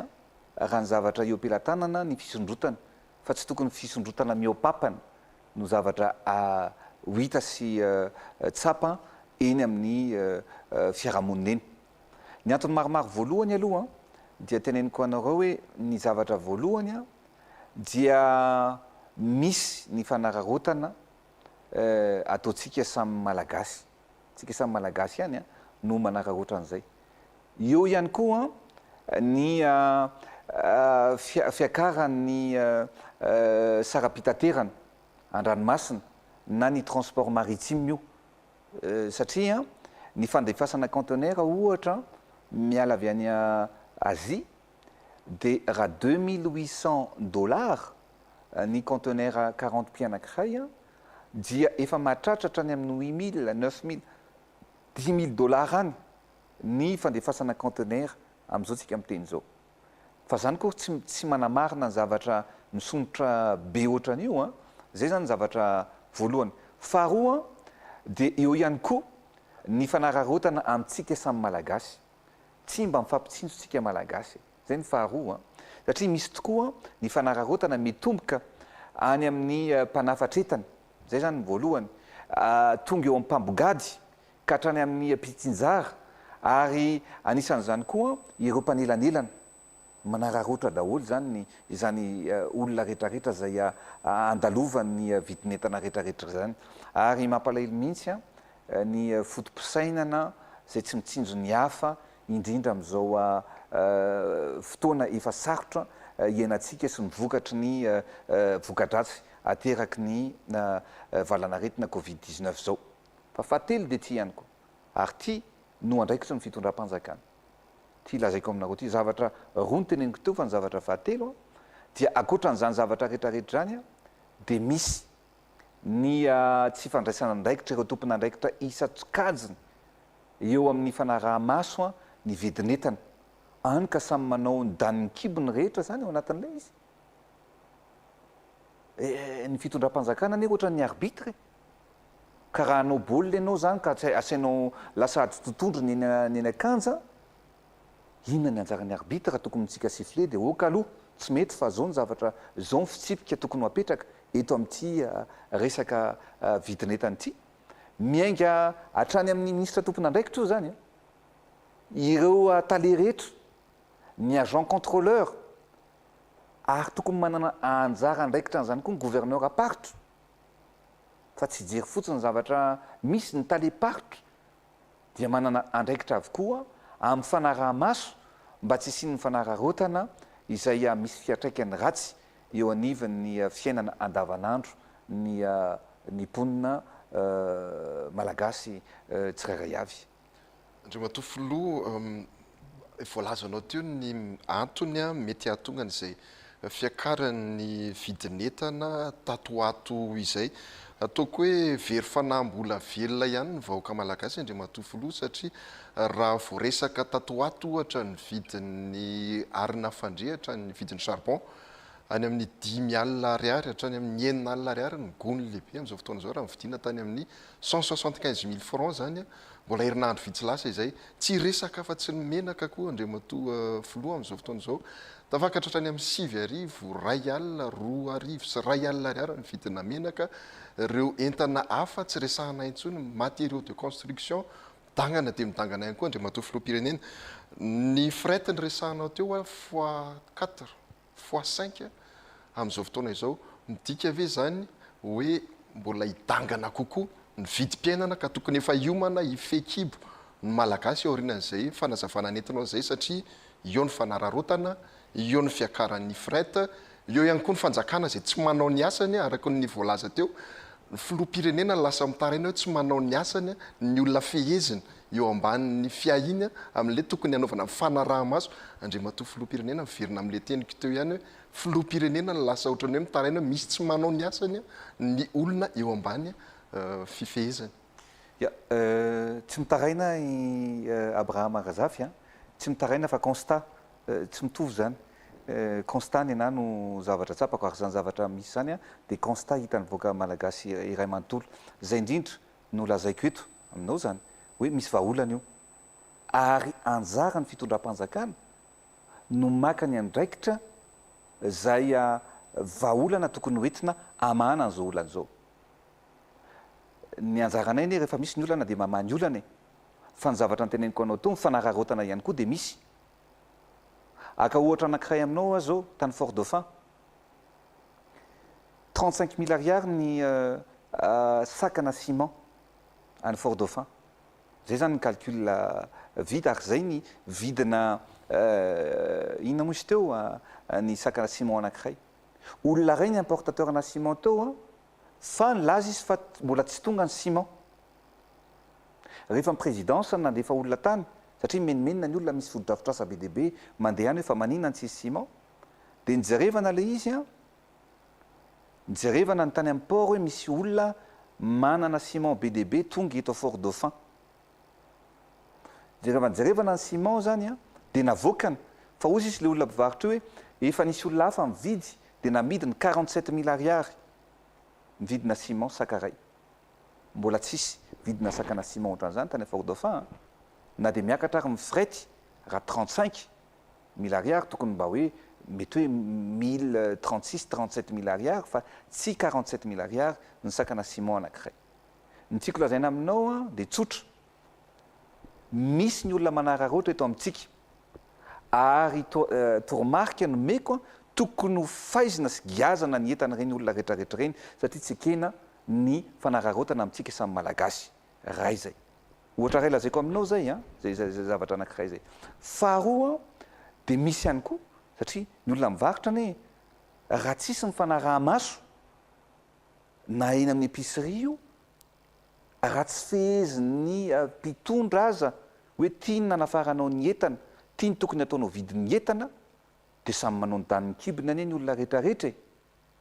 raha ny zavatra eo am-pelantanana ny fisondrotana fa tsy tokony fisondrotana mihoapapana no zavatra ho hita sy tsapa eny amin'ny fiarahamonina eny. Ny antony maromaro voalohany aloha dia teneniko anareo hoe ny zavatra voalohany dia misy ny fanararotana ataontsika samy malagasy. Tsika samy malagasy ihany no manararota an'izay. Eo ihany koa ny fiakaran'ny sara-pitaterana an-dranomasina na ny transport maritime io. Satria ny fandefasana conteneur ohatra miala avy any Asie dia raha $2800 ny conteneur 40 pieds anankiray dia efa mahatratratra any amin'ny $8000, $9000, $10000 any ny fandefasana conteneur amin'izao tsika amin'ny teny izao. Fa zany koa tsy manamarina ny zavatra misontrotra be ohatran'io zay zany zavatra voalohany. Faharoa dia eo ihany koa ny fanararotana amintsika samy malagasy. Tsy mba mifampitsinjotsika malagasy. Zay ny faharoa. Satria misy tokoa ny fanararotana mitomboka any amin'ny mpanafatra entana. Zay zany ny voalohany. Tonga eo amin'ny mpambogady ka hatrany amin'ny mpitsinjara ary anisan'izany koa ireo mpanelanelana manararotra daholo zany olona rehetrarehetra izay andalovan'ny vidin'entana rehetrarehetra zany. Ary mampalahelo mihitsy ny fotom-pisainana izay tsy mitsinjo ny hafa indrindra amin'izao fotoana efa sarotra iainantsika sy ny vokatry ny voka-dratsy ateraky ny valanaretina Covid-19 zao. Fa fahatelo dia ty ihany koa. Ary ty no andraikitry ny fitondram-panjakana. Ty lazaiko aminareo ty zavatra roa ny teneniko teo fa ny zavatra fahatelo dia ankoatran'izany zavatra rehetrarehetra zany dia misy ny tsy fandraisana andraikitra ireo tompona andraikitra isa-tsokajiny eo amin'ny fanaraha-maso ny vidin'entana. Any ka samy manao ny daniny kibony rehetra zany ao anatin'ilay izy. Ny fitondram-panjakana ny ohatran'ny arbitre. Ka raha anao baolina ianao zany ka asainao lasa ady tontondro ny eny akanja, inona ny anjaran'ny arbitre tokony tsika siffler dia oka aloha tsy mety fa zao ny zavatra zao ny fitsipika tokony ho apetraka eto amin'ity resaka vidin'entana ity. Miainga hatrany amin'ny ministra tompona andraikitra io zany. Ireo tale rehetra, ny agent contrôleur, ary tokony manana anjara andraikitra an'izany koa ny gouverneur aparitra. Fa tsy jery fotsiny zavatra misy ny tale-paritra dia manana andraikitra avokoa amin'ny fanaraha-maso mba tsy isian'ny fanararotana izay misy fiatraikany ratsy eo anivon'ny fiainana andavanandro ny mponina malagasy tsirairay avy. Andriamatoa Filoha, voalazanao teo ny antony mety hahatonga an'izay fiakaran'ny vidin'entana tato ato izay. Ataoko hoe very fanambola velona ihany ny vahoaka malagasy Andriamatoa Filoha satria raha voaresaka tato ato ohatra ny vidin'ny arina fandrehatra ny vidin'ny charbon any amin'ny $10,000 hatrany amin'ny $9,000 ny gony lehibe amin'izao fotoana izao raha vidina tany amin'ny 175 000 francs zany mbola herinandro vitsy lasa izay tsy resaka fa tsy ny menaka koa Andriamatoa Filoha amin'izao fotoana izao tafakatra hatrany amin'ny 7,000, $1,000, $2,000 sy $1,000 ny vidina menaka. Ireo entana hafa tsy resahana intsony matériaux de construction midangana dia midangana ihany koa andriamatoa filohampirenena ny fret ny resahanao teo a x4 x5 amin'izao fotoana izao midika ve zany hoe mbola hidangana kokoa ny vidim-piainana ka tokony efa iomana ifekibo ny malagasy aorinan'izay fanazavana nentinao zay satria eo ny fanararotana eo ny fiakaran'ny fret eo ihany koa ny fanjakana zay tsy manao ny asany araka ny voalaza teo ny filohampirenena lasa mitaraina hoe tsy manao ny asany ny olona fehezina eo ambanin'ny fiahina amin'le tokony hanaovana fanaraha-maso andriamatoa filohampirenena miverina amin'le teniko teo ihany hoe filohampirenena ny lasa ohatrany hoe mitaraina hoe misy tsy manao ny asany ny olona eo ambany fifehezany ia tsy mitaraina i Abraham Razafy a tsy mitaraina fa constat tsy mitovy zany constat ny anano zavatra tsapako ary zany zavatra misy zany a dia constat hitan'ny voaka malagasy iray manontolo zay indrindra no lazaiko eto aminao zany hoe misy vahaolana io ary anjara ny fitondram-panjakana no maka ny andraikitra zay vahaolana tokony hoentina amana an'izao olana zao ny anjaranay ne rehefa misy ny olana dia mamany olana fa ny zavatra nyteneniko anao teo mifanararotana ihany koa dia misy aka ohatra anankiray aminao a zao tany Fort Dauphin 35 000 ariary ny sakana ciment any Fort Dauphin zay zany ny calcul vita ary zay ny vidina inona moa izy teo ny sakana ciment anankiray olona ray ny importateur na ciment teo fa nilaza izy fa mbola tsy tonga ny ciment rehefa ny présidence nandefa olona tany satria menimenina ny olona misy fododrafitrasa be deaibe mandeha any hoe fa maninona ny tsisy ciment dia nijerevana le izy a nijerevana ny tany amin'ny port hoe misy olona manana ciment be deaibe tonga eto Fort Dauphin jerevana ny ciment zany a dia navoakana fa ozy izy le olona mpivarotra hoe efa nisy olona hafa mividy dia namidiny 47 000 ariary mividina ciment sakaray mbola tsisy vidina sakana ciment ohatran'izany tany Fort Dauphin na dia miakatra ary mifrety raha 35 000 ariary tokony mba hoe mety hoe 1036 37 000 ariary fa tsy 47 000 ariary ny sakana ciment anankiray ny tiako lazaina aminao a dia tsotra misy ny olona manararoatra eto amintsika ary toromarika no meko tokony ho faizina sy giazana ny entana reny olona rehetrarehetra reny satria tsy ekena ny fanararotana amintsika samy malagasy ray zay ohatra ray lazaiko aminao zay a zay zavatra anankiray zay faharoa dia misy ihany koa satria ny olona mivarotra ane raha tsisy mifanaraha-maso na eny amin'ny épicerie io raha tsy feheziny mpitondra aza hoe tiany nafaranao ny entana tiany tokony ataonao vidiny entana dia samy manao ny daniny kibona ane ny olona rehetrarehetra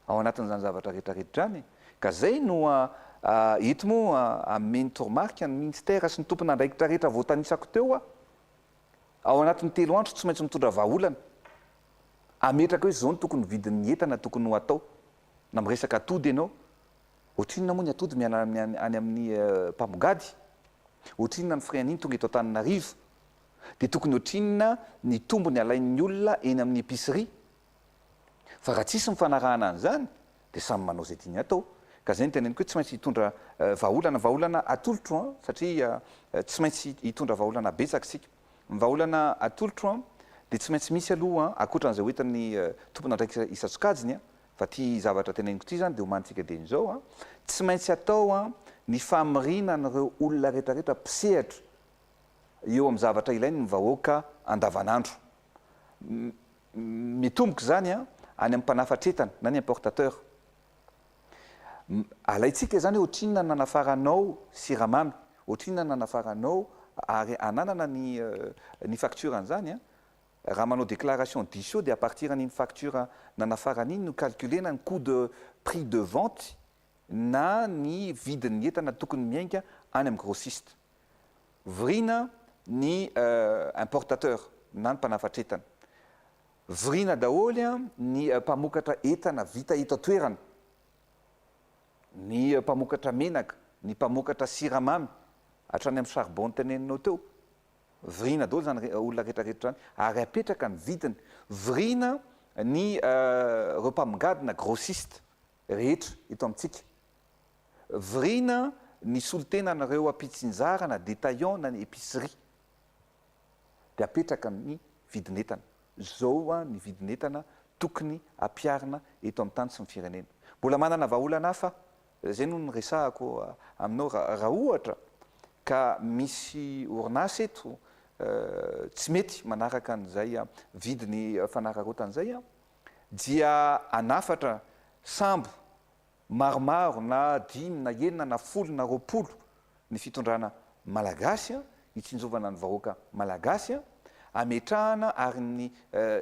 ao anatin'izany zavatra rehetrarehetra any ka zay no eto moa ameny toromarika ny ministère sy ny tompona andraikitra rehetra voatanisako teo ao anatin'ny 3 andro tsy maintsy mitondra vahaolana ametraka hoe zao ny tokony vidin'ny entana tokony ho atao na miresaka atody ianao ohatrinona moa ny atody miala any amin'ny mpamogady ohatrinona ny freaniny tonga eto Antananarivo dia tokony ohatrinona ny tombony alain'ny olona eny amin'ny épicerie fa raha tsisy mifanarahana an'izany dia samy manao zay tiany atao ka zay ny teneniko hoe tsy maintsy hitondra vahaolana atolotro satria tsy maintsy hitondra vahaolana betsaka sika vahaolana atolotro dia tsy maintsy misy aloha akoatran'izay hoentin'ny tompona ndraiky isatsokajiny fa ty zavatra teneniko ty zany dia homanitsika dia n'izao tsy maintsy atao ny famirina n'ireo olona rehetrarehetra mpisehatra eo amin'ny zavatra ilainy ny vahoaka andavanandro mitomboka zany any amin'ny mpanafatretana na ny importateur alaitsika zany hoe ohatrinona nanafaranao siramamy ohatrinona nanafaranao ary ananana ny facture an'izany raha manao déclaration d'impôt dia à partir an'iny facture nanafaran'iny no calculena ny coût de prix de vente na ny vidin'ny entana tokony miainga any amin'ny grossiste virina ny importateur na ny mpanafatretana virina daholy ny mpamokatra entana vita eto toerana ny mpamokatra menaka ny mpamokatra siramamy hatrany amin'ny charbon teneninao teo virina daholo zany olona rehetrarehetra zany ary apetraka ny vidiny virina ny repas migadina grossiste rehetra eto amintsika virina ny solotenanareo ampitsinjarana détaillant na ny épicerie dia apetraka ny vidinentana zao a ny vidinentana tokony ampiarina eto amin'ny tany sy ny firenena mbola manana vahaolana hafa zay no ny resahako aminao raha ohatra ka misy orinasa eto tsy mety manaraka an'izay vidiny fanararotan'izay dia anafatra sambo maromaro na 5 na 9 na 10 na 20 ny fitondrana malagasy hitsinjovana ny vahoaka malagasy ametrahana ary ny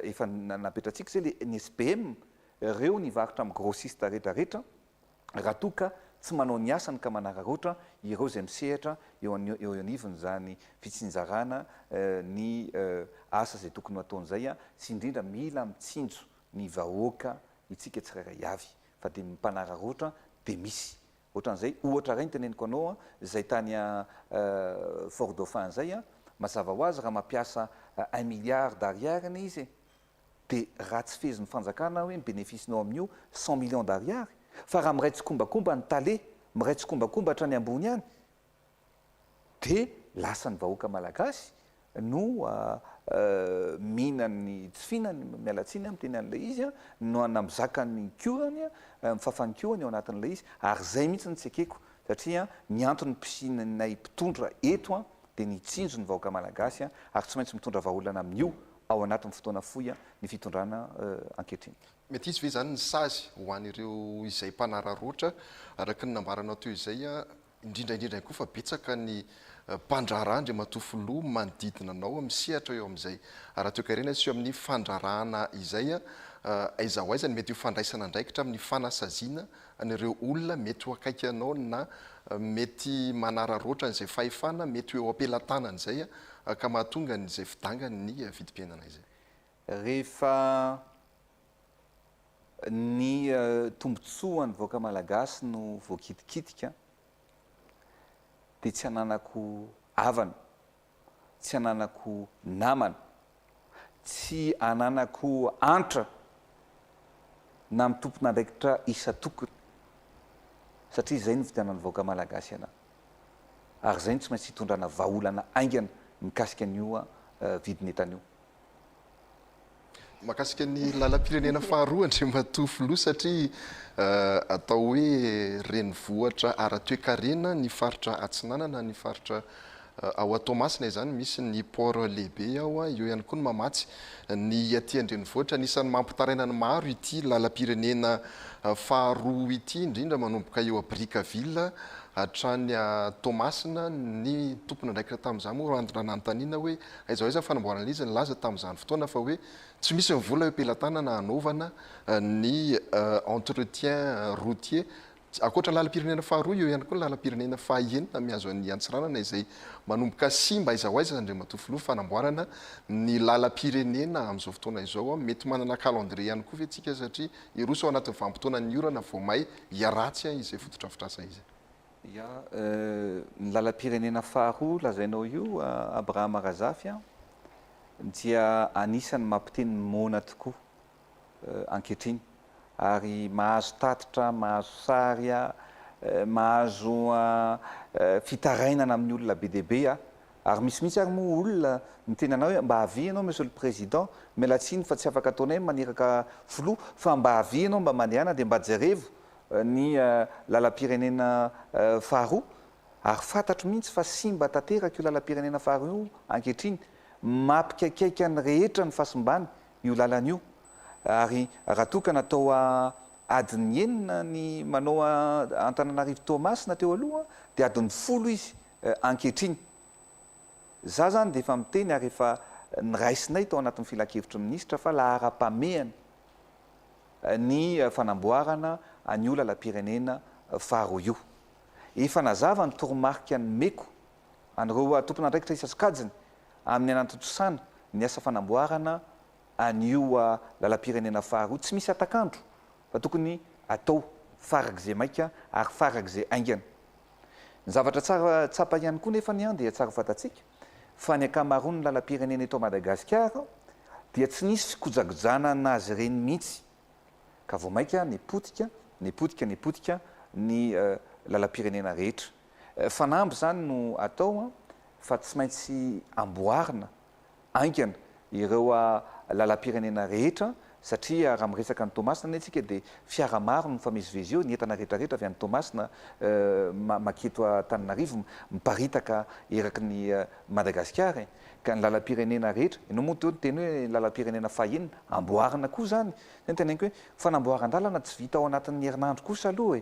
efa napetratsika zay ny SPM ireo nivarotra amin'ny grossiste rehetrarehetra raha toka tsy manao ny asany ka manararoatra ireo zay misehatra eo anivony zany fitsinjarana ny asa zay tokony ataon'izay sy indrindra mila mitsinjo ny vahoaka itsika tsirairay avy fa dia mimpanararoatra dia misy ohatran'izay ohatra ray ny teneniko anao zay tany Fort Dauphin zay mazava ho azy raha mampiasa 1 milliard d'ariary izy dia raha tsy fezin'ny fanjakana hoe bénéficenao amin'io 100 millions d'ariary fa raha miray tsikombakomba ny tale miray tsikombakomba hatrany ambony any dia lasa ny vahoaka malagasy no mihinany tsy fihinany mialatsiny miteny an'ilay izy no namizakany kioany mifafany kioany eo anatin'ilay izy ary zay mihitsy ny tsy ekeko satria ny antony mpisinanay mpitondra eto dia nitsinjo ny vahoaka malagasy ary tsy maintsy mitondra vahaolana amin'io ao anatin'ny fotoana foy ny fitondrana ankehitriny mety izy ve zany ny sazy ho an'ireo izay mpanararoatra araka ny nambaranao teo izay indrindraindrindra koa fa betsaka ny mpandrarandry matofoloha manodidina anao misehatra eo amin'izay raha toekarena sy eo amin'ny fandrarana izay aiza ho aiza ny mety ho fandraisana ndraikitra amin'ny fanasaziana an'ireo olona mety ho akaiky anao na mety manararoatra n'izay fahefana mety eo ampelantanana izay ka mahatonga n'izay fidangany ny vidim-piainana izay rehefa ny tombotsoa ny vahoaka malagasy no voakitikitika dia tsy ananako havana tsy ananako namana tsy ananako antra na mitompona ndraikitra isa tokony satria zay ny fidianany vahoaka malagasy ana ary zay ny tsy maintsy hitondrana vahaolana aingana mikasika an'io vidinentan'io mahakasika ny lalam-pirenena faharoa ndre matofoloha satria atao hoe renivohatra ara-toekarena ny faritra Atsinanana ny faritra ao Toamasina izany misy ny port lehibe ao eo ihany koa ny mamatsy ny aty an-drenivohitra nisan'ny mampitaraina ny maro ity lalam-pirenena faharoa ity indrindra manomboka eo a Brickaville hatrany Toamasina ny tompona ndraikitra tamin'izany moa randona nanontaniana hoe aiza aiza fanamboarana izy nilaza tamin'izany fotoana fa hoe tsy misy mivola eo am-pelantana na hanaovana ny entretien routier akoatra lalam-pirenena faharoa eo ihany koa lalam-pirenena fahaenina miazo an'ny Antsiranana izay manomboka simba aiza ho aiza ndre matofoloha fanamboarana ny lalam-pirenena amin'izao fotoana izao mety manana calendrier ihany koa vetsika satria iroso ao anatin'ny vanim-potoana ny orana vao may hiaratsy izay fototrafitrasa izy ya ny lalam-pirenena faharoa lazainao io Abraham Razafy dia anisan'ny mampiteny mona tokoa ankehitriny ary mahazo tatitra mahazo sary mahazo fitarainana amin'ny olona be deaibe ary misy ary moa olona miteny anao hoe mba havy ianao monsieur le président mialatsiny fa tsy afaka ataonay maneraka filoha fa mba havy ianao mba mandehana dia mba jerevo ny lalam-pirenena faharoa ary fantatro mihitsy fa simba tanteraka io lalam-pirenena faharoa io ankehitriny mampikaikaiky ny rehetra ny fahasimbany io lalan'io ary raha toka natao adiny enina ny manao Antananarivo Toamasina teo aloha dia adiny 10 izy ankehitriny za zany dia efa miteny ary efa niraisinay tao anatin'ny filakevitry minisitra fa lahara-pamehana ny fanamboarana an'io lalam-pirenena faharoa io efa nazava ny toromarika ny meko an'ireo tompona ndraikitra isasokajiny amin'ny anatotosana ny asa fanamboarana an'io lalam-pirenena faharoa tsy misy atakandro fa tokony atao farak'izay maika ary farak'izay aingana ny zavatra tsara tsapa ihany koa nefa ny dia tsara fatatsika fa ny akamaroany ny lalam-pirenena eto Madagasikara dia tsy nisy fikojagojana anazy ireny mihitsy ka vao maika nipotika ny lalam-pirenena rehetra fanamby zany no atao fa tsy maintsy amboarina aingana ireo lalam-pirenena rehetra satria raha miresaka ny Tomasina ny antsika dia fiara maro no mifamezivezy eo ny entana rehetrarehetra avy any Tomasina maketo Antananarivo miparitaka eraky ny Madagasikara ka ny lalam-pirenena rehetra ianao moa teo teny hoe lalam-pirenena fahenina amboarina koa zany zany teneniko hoe fanamboaran-dalana tsy vita ao anatin'ny herinandro kosa aloha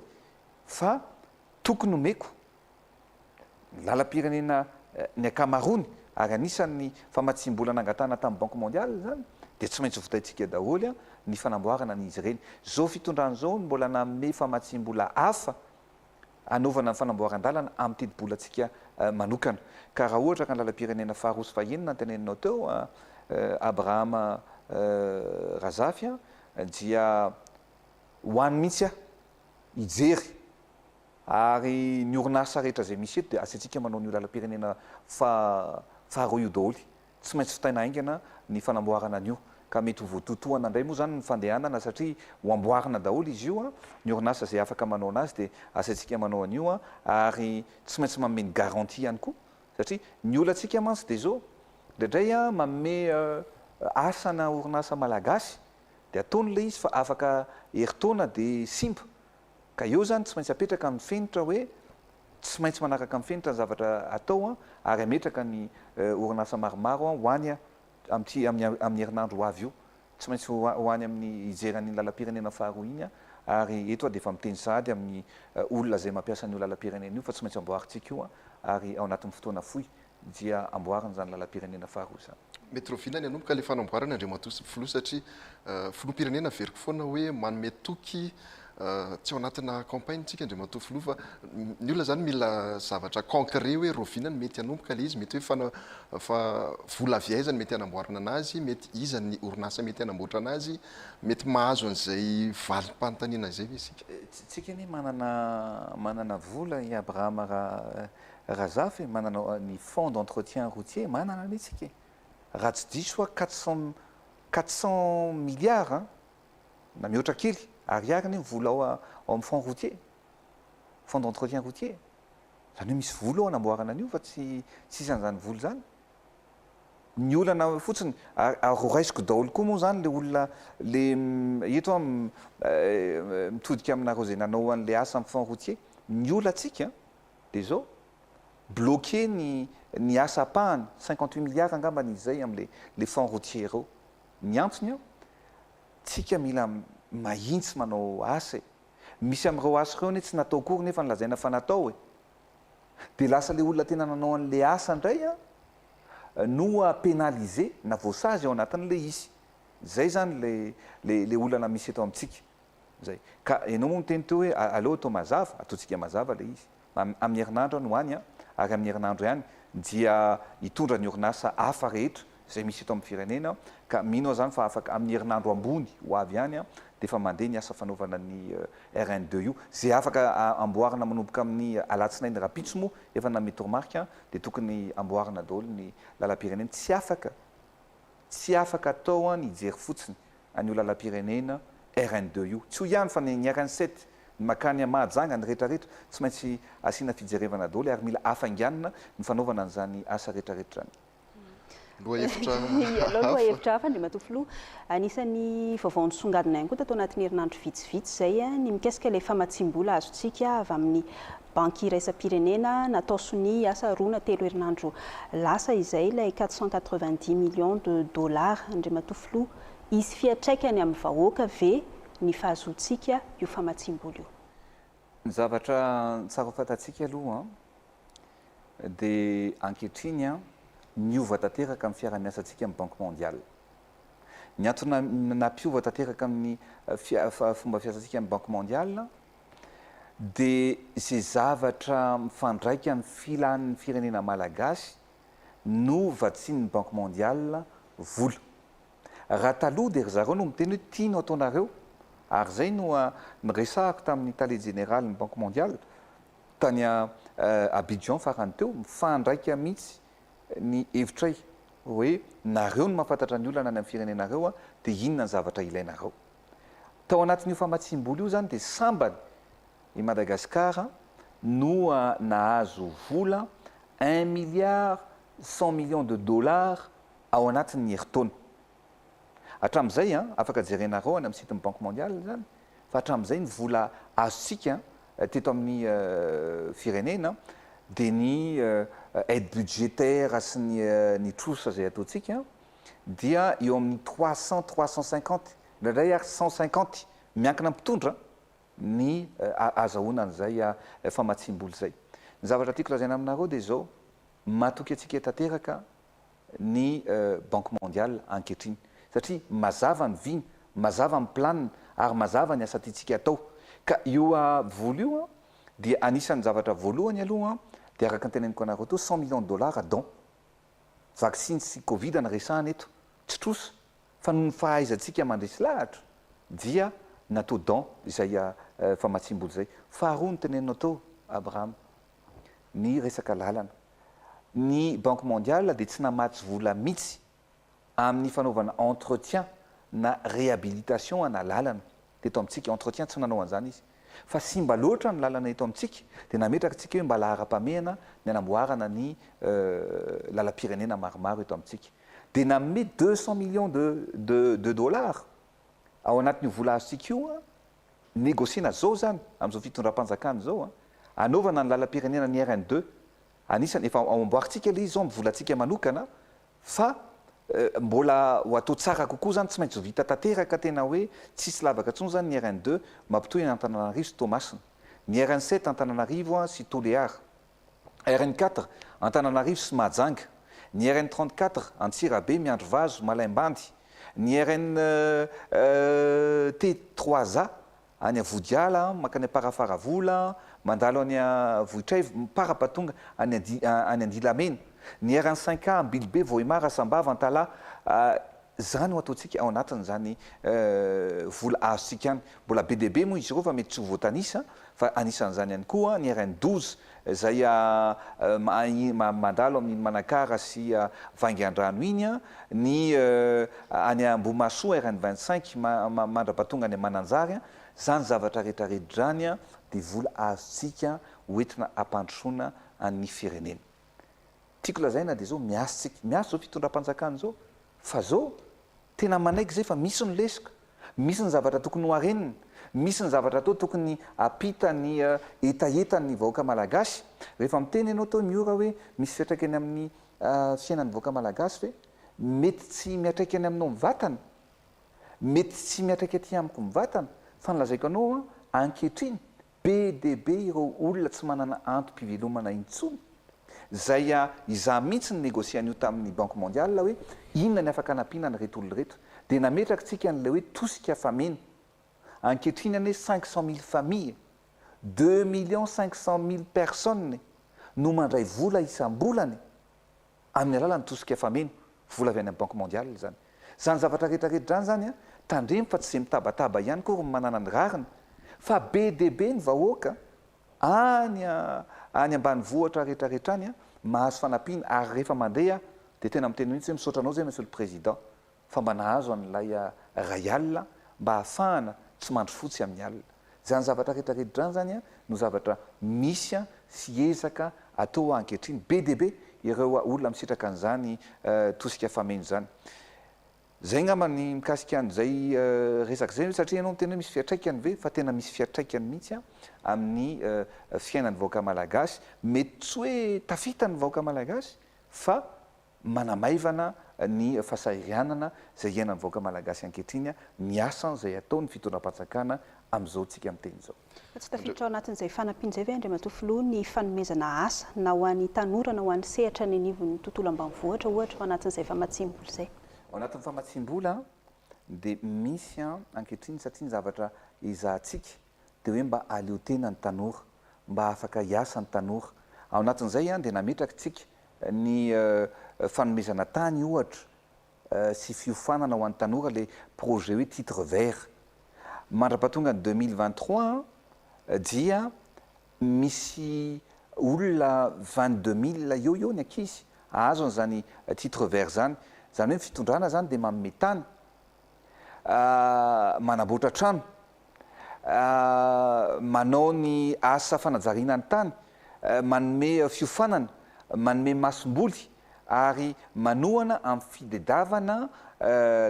fa tokony omeko lalam-pirenena ny akamarony ary anisan'ny famatsim-bola nangatana tamin'ny Banque mondiale zany dia tsy maintsy votaitsika daholy ny fanamboarana n'izy ireny. Zao fitondrana zao mbola nanome famatsim-bola hafa anaovana ny fanamboaran-dalana amin'ny tedi-bolantsika manokana. Ka raha ohatra ka ny lalam-pirenena faharoa fahenina teneninao teo Abrahama Razafy dia hoany mihitsy hijery ary ny orinasa rehetra zay misy eto dia asantsika manao ny lalam-pirenena faharoa io daholy. Tsy maintsy fitaina aingana ny fanamboarana an'io ka mety ho voatotoana indray moa zany ny fandehanana satria ho amboarina daholo izy io ny orinasa zay afaka manao anazy dia asantsika manao an'io ary tsy maintsy manome ny garantie ihany koa satria ny olantsika mantsy dia zao indraindray manome asana orinasa malagasy dia ataony le izy fa afaka heritaona dia simba ka eo zany tsy maintsy apetraka ny fenitra hoe tsy maintsy manaraka amin'ny fenitra ny zavatra atao ary ametraka ny orinasa maromaro ho any amin'ny herinandro ho avy io tsy maintsy ho any amin'ny hijeran'ny lalam-pirenena faharoa iny ary eto dia efa miteny sahady amin'ny olona zay mampiasa ny lalam-pirenena io fa tsy maintsy amboaritsika io ary ao anatin'ny fotoana fohy dia amboarina zany lalam-pirenena faharoa zany. Mety rovinany anomboka le fanamboarana Andriamatoa filoha satria filoham-pirenena veriko foana hoe manome toky tsy ao anatina campagne tsika Andriamatoa filoha fa ny olona zany mila zavatra concret hoe rovinany mety anomboka le izy mety hoe vola avy aizany mety hanamboarana anazy mety iza ny orinasa mety hanamboatra anazy mety mahazo an'izay valim-panontaniana zay isika. Tsika ny manana vola i Abrahama Razafy manana ny fonds d'entretien routier manana anitsika raha tsy diso 400 milliards na mihoatra kely ariariny vola ao amin'ny fonds routier fonds d'entretien routier zany hoe misy vola ao anamboarana an'io fa tsy isan'izany vola zany ny olana fotsiny roraisiko daholo koa moa zany le olona le eto mitodika aminareo zay nanao an'le asa amin'ny fonds routier ny olantsika dia zao bloqué ny asa apahany 58 milliards angamba izay amin'le fonds routier reo ny antony tsika mila mahintsy manao asa misy amin'ireo asa ireo tsy natao kory nefa nilazaina fa natao dia lasa le olona tena nanao an'le asa indray no pénalisé na voasazy ao anatin'le izy zay zany le olana misy eto amintsika zay ka ianao moa miteny teo hoe aleo atao mazava ataontsika mazava le izy amin'ny herinandro no hany ary amin'ny herinandro ihany dia hitondra ny orinasa hafa rehetra zay misy eto amin'ny firenena ka mino zany fa afaka amin'ny herinandro ambony ho avy ihany dia efa mandeha ny asa fanaovana ny RN2 io zay afaka amboarina manomboka amin'ny alatsinainy rapitso moa efa namety remarque dia tokony amboarina daholo ny lalam-pirenena tsy afaka atao ny hijery fotsiny an'io lalam-pirenena RN2 io tsy ho ihany fa ny RN7 makany mahajanga ny rehetrarehetra tsy maintsy asiana fijerevana daholo ary mila afanganina ny fanaovana an'izany asa rehetrarehetra zany. Lohahevitra hafa Andriamatoa filoha anisan'ny vaovao nisongadina ihany koa tato anatin'ny herinandro vitsivitsy zay ny mikasika ilay famatsim-bola azontsika avy amin'ny banky iraisam-pirenena natao sony asa roa na telo herinandro lasa izay ilay 490 millions de dollars Andriamatoa filoha izy fiatraikany amin'ny vahoaka ve ny fahazontsika io famatsim-bola io. Ny zavatra tsara fantatsika aloha dia ankehitriny niova tanteraka amin'ny fiara-miasantsika amin'ny Banque mondiale. Ny antony nampiova tanteraka amin'ny fomba fiasantsika amin'ny Banque mondiale dia izay zavatra mifandraika ny filan'ny firenena malagasy no vatsian'ny Banque mondiale vola. Raha taloha dia zareo no miteny hoe tiano ataonareo ary zay no niresahako tamin'ny tale général ny Banque mondiale tany Abidjan farany teo mifandraika mihitsy ny hevitray hoe nareo no mahafantatra ny olana any amin'ny firenenareo dia inona ny zavatra ilainareo. Tao anatin'io famatsim-bola io zany dia sambany i Madagasikara no nahazo vola 1 milliard 100 millions de dollars ao anatin'ny herintaona. Hatramin'izay afaka jerenareo any amin'ny site ny banque mondiale zany fa hatramin'izay ny vola azontsika teto amin'ny firenena dia ny aide budgétaire sy ny trosa zay ataontsika dia eo amin'ny 300 350 ndraindray ary 150 miankina mpitondra ny azahoana an'izay famatsim-bola zay. Ny zavatra tiako lazaina aminareo dia zao matoky atsika tanteraka ny banque mondiale ankehitriny satria mazava ny viny, mazava ny planina ary mazava ny asa tiantsika atao. Ka io vola io dia anisan'ny zavatra voalohany aloha dia araka ny teneniko anareo to 100 millions de dollars don. Vaccine sy Covid ny resahana eto tsy trosa fa noho ny fahaizantsika mandresy lahatra dia natao don izay famatsim-bola zay. Faharoa ny teneninao tao Abraham ny resaka lalana. Ny banque mondiale dia tsy namatsy vola mihitsy amin'ny fanaovana entretien na réhabilitation ana lalana teto amintsika. Entretien tsy nanao an'izany izy fa simba loatra ny lalana eto amintsika dia nametraka tsika hoe mba lahara-pamehana ny anamboarana ny lalam-pirenena maromaro eto amintsika dia nanome 200 millions de dollars ao anatin'io vola azontsika io négociena zao zany amin'izao fitondram-panjakana zao anaovana ny lalam-pirenena ny RN2 anisany efa ao amboarintsika ilay izy zao amin'ny volantsika manokana fa mbola ho atao tsara kokoa zany tsy maintsy ho vita tanteraka tena hoe tsisy lavaka tsony zany ny RN2 mampitohy ny Antananarivo sy Toamasina, ny RN7 Antananarivo sy Toliara, RN4 Antananarivo sy Mahajanga, ny RN34 Antsirabe, Miandrovazo, Malaimbandy, ny RN-T3A any Vodiala makany Parafaravola mandalo any Vohitraivo Parapatonga any Andilamena, ny RN5A Ambilibe, Vohimara, Sambava, Antala zany ho ataontsika ao anatiny zany vola azontsika any. Mbola be deaibe moa izy ireo fa mety tsy ho voatanisa fa anisan'izany ihany koa ny RN12 zay mandalo amin'ny Manakara sy Vangiandrano iny, ny any Ambohimasoa RN25 mandrapatonga any Mananjary. Zany zavatra rehetrarehetra zany dia vola azontsika hoentina ampandrosoana an'ny firenena. Tiako lazaina dia zao miasa zao fitondram-panjakana zao fa zao tena manaiky zay fa misy ny lesika, misy ny zavatra tokony ho arenina, misy ny zavatra atao tokony apita ny etaetany vahoaka malagasy. Rehefa miteny ianao tao miora hoe misy fiatraikany amin'ny fiainan'ny vahoaka malagasy fe mety tsy miatraikany aminao mivatana, mety tsy miatraika aty amiko mivatana fa nilazaiko anao ankehitriny be deaibe ireo olona tsy manana antom-pivelomana intsony zay izaho mihitsy ny négocian'io tamin'ny banque mondiale hoe inona ny afaka anampiana ny reto olona reto dia nametraka tsika n'ilay hoe tosika famena ankehitriny ane 500 000 familles 2 500 000 personnes no mandray vola isam-bolany amin'ny alalany tosika famena vola avy any amin'ny banque mondiale zany. Zany zavatra rehetrarehetra zany zany tandremy fa tsy zay mitabataba ihany koa manana ny rariny fa be deaibe ny vahoaka any ambanivohitra rehetrarehetra any mahazo fanampiana ary rehefa mandeha dia tena miteny mihitsy hoe misaotra anao zay monsieur le président fa mba nahazo an'ilay ray alina mba hahafahana tsy mandro fotsy amin'ny alina. Zany zavatra rehetrarehetra zany no zavatra misy sy ezaka atao ankehitriny be deaibe ireo olona misitraka an'izany tosika fameno zany. Zay ngamba ny mikasika an'izay resaka zay satria ianao miteny hoe misy fiatraikany ve fa tena misy fiatraikany mihitsy amin'ny fiainan'ny vahoaka malagasy. Mety tsy hoe tafita ny vahoaka malagasy fa manamaivana ny fasahirianana zay iainan'ny vahoaka malagasy ankehitriny miasa zay ataony fitondram-panjakana amin'izao tsika miteny izao. Tsy tafiditra ao anatin'izay fanampiana zay ve Andriamatofiloha ny fanomezana asa na ho an'ny tanora na ho an'ny sehatra ny anivon'ny tontolo ambanivohitra ohatra ao anatin'izay famatsim-bola zay? Ao anatin'ny famatsim-bola dia misy ankehitriny satria ny zavatra izahantsika dia hoe mba aleotena ny tanora, mba afaka hiasa ny tanora. Ao anatin'izay dia nametraka tsika ny fanomezana tany ohatra sy fiofanana ho an'ny tanora le projet hoe titre vert. Mandra-pahatonga ny 2023 dia misy olona 22 000 eo ny ankizy ahazo an'izany titre vert zany. Zany hoe fitondrana zany dia manome tany, manamboatra trano, manao ny asa fanajariana ny tany, manome fiofanana, manome masomboly ary manohana amin'ny fidedavana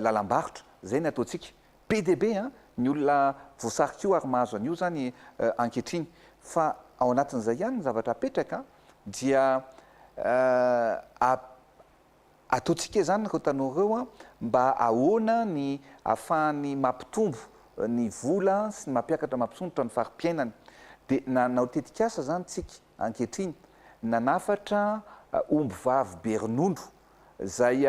lalam-barotra. Zay ny ataontsika be dia be ny olona voasarika io ary mahazo an'io zany ankehitriny. Fa ao anatin'izay ihany ny zavatra apetraka dia ataontsika zany reo tanoreo mba ahoana ny ahafahany mampitombo ny vola sy ny mampiakatra mampisondrotra ny fari-piainany. Dia nanao tetikasa zany tsika ankehitriny nanafatra omby vavy be ronono zay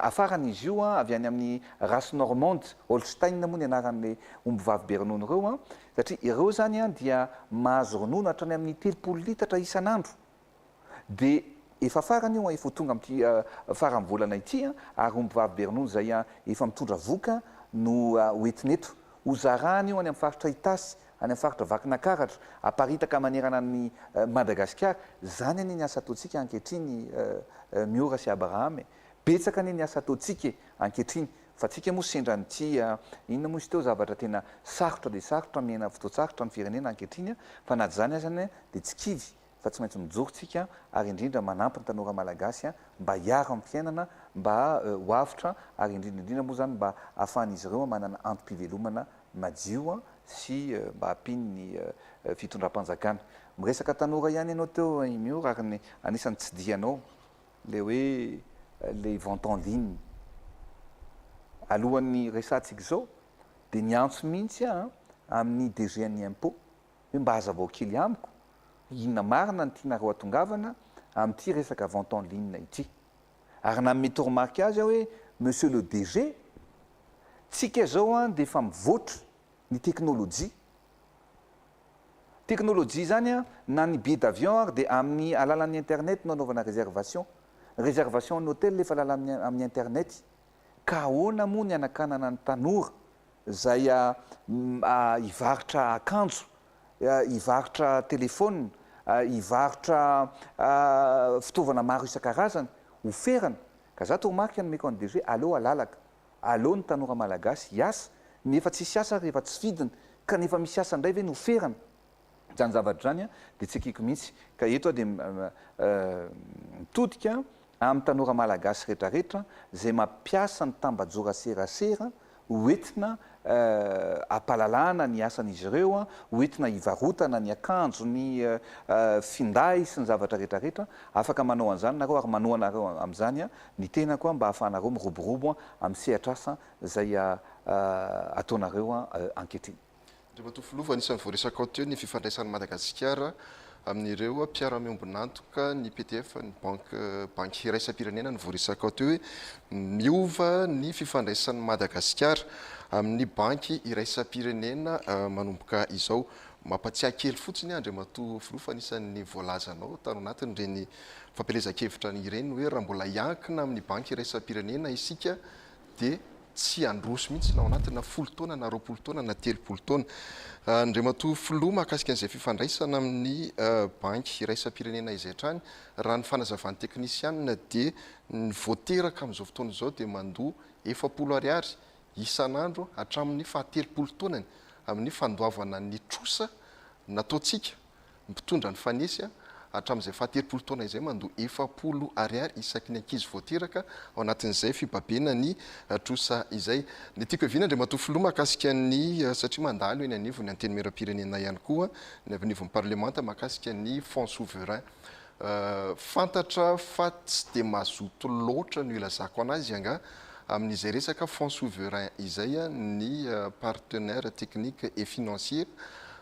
afaran'izy io avy any amin'ny race normande, Holstein moa ny anaran'le omby vavy be ronono ireo satria ireo zany dia mahazo ronono hatrany amin'ny 30 litatra isan'andro. Dia efa farany io efa tonga amin'ity farany volana ity ary omby vavy be ronono zay efa mitondra voka no hoentineto hozarany io any amin'ny faritra Itasy, any amin'ny faritra Vakinakaratra, aparitaka manerana ny Madagasikara. Zany any ny asa ataontsika ankehitriny Miora sy Abraham. Betsaka any ny asa ataontsika ankehitriny. Fa tsika moa sendra nyty inona moa izy teo zavatra tena sarotra dia sarotra mena fotoan-tsarotra ny firenena ankehitriny fa na zany azany dia tsy kivy fa tsy maintsy mijorontsika ary indrindra manampy ny tanora malagasy mba hiaro amin'ny fiainana, mba hoavitra ary indrindra moa zany mba ahafahan'izy ireo manana antom-pivelomana madio sy mba hampiny ny fitondram-panjakana. Miresaka tanora ihany ianao teo Miora ary anisany tsy dianao le hoe le vente en ligne. Alohan'ny resantsika izao dia niantso mihitsy amin'ny DG ny impôt hoe mba hazavao kely amiko inona marina ny tianareo atongavana amin'ity resaka vente en ligne ity. Ary nanome toromarika azy hoe monsieur le DG, tsika zao dia efa mivoatra ny teknôlôjia. Teknôlôjia zany na ny billet d'avion ary dia amin'ny alalan'ny internet no anaovana réservation. Réservation ny hôtel efa alala amin'ny internet. Ka ahoana moa ny anakanana ny tanora zay hivarotra akanjo, hivarotra telefôna, hivarotra fitaovana maro isan-karazany ho ferana. Ka za toromarika nomeko any DG, aleo alalaka, aleo ny tanora malagasy hiasa, nefa tsisy asa rehefa tsy vidina kanefa misy asa indray ve no ferana. Zany zavatra zany dia tsy ekeko mihitsy. Ka eto dia mitodika amin'ny tanora malagasy rehetrarehetra zay mampiasa ny tambajora serasera hoentina ampalalana ny asan'izy ireo, hoentina hivarotana ny akanjo, ny finday sy ny zavatra rehetrarehetra. Afaka manao an'izany nareo ary manoa anareo amin'izany ny tena koa mba ahafahanareo miroborobo amin'ny sehatra asa zay ataonareo ankehitriny. Andriamatoa anisan'ny voaresaka ao teo ny fifandraisan'ny Madagasikara amin'ireo mpiara-miombonantoka ny PTF, ny banky iraisam-pirenena ny voaresaka ao teo hoe miova ny fifandraisan'ny Madagasikara amin'ny banky iraisam-pirenena manomboka izao. Mampatsiahy kely fotsiny Andriamatoa fa anisan'ny voalazanao tano anatin'ireny fampelezan-kevitra ireny hoe raha mbola hiankina amin'ny banky iraisam-pirenena isika dia tsy androso mihitsy na ao anatina 10 taona na 20 taona na 30 taona. Andriamatoa mahakasika an'izay fifandraisana amin'ny banky iraisam-pirenena izay hatrany, raha ny fanazavan'ny teknisianina dia ny voateraka amin'izao fotoana izao dia mandoa 70 ariary isan'andro hatramin'ny 30 taonany amin'ny fandoavana ny trosa nataontsika mpitondra ny fanesy hatramin'izay 30 taona izay mandoa 70 ariary isaky ny ankizy voateraka ao anatin'izay fibabena ny trosa izay. Ny tiako eviana Andriamatoa mahakasika ny satria mandalo eny anivo ny anteny miram-pirenena ihany koa ny avy anivon'ny parlemanta mahakasika ny fonds souverain. Fantatra fa tsy dia mazoto loatra no ilazako anazy anga amin'izay resaka fonds souverain izay ny partenaire technique et financier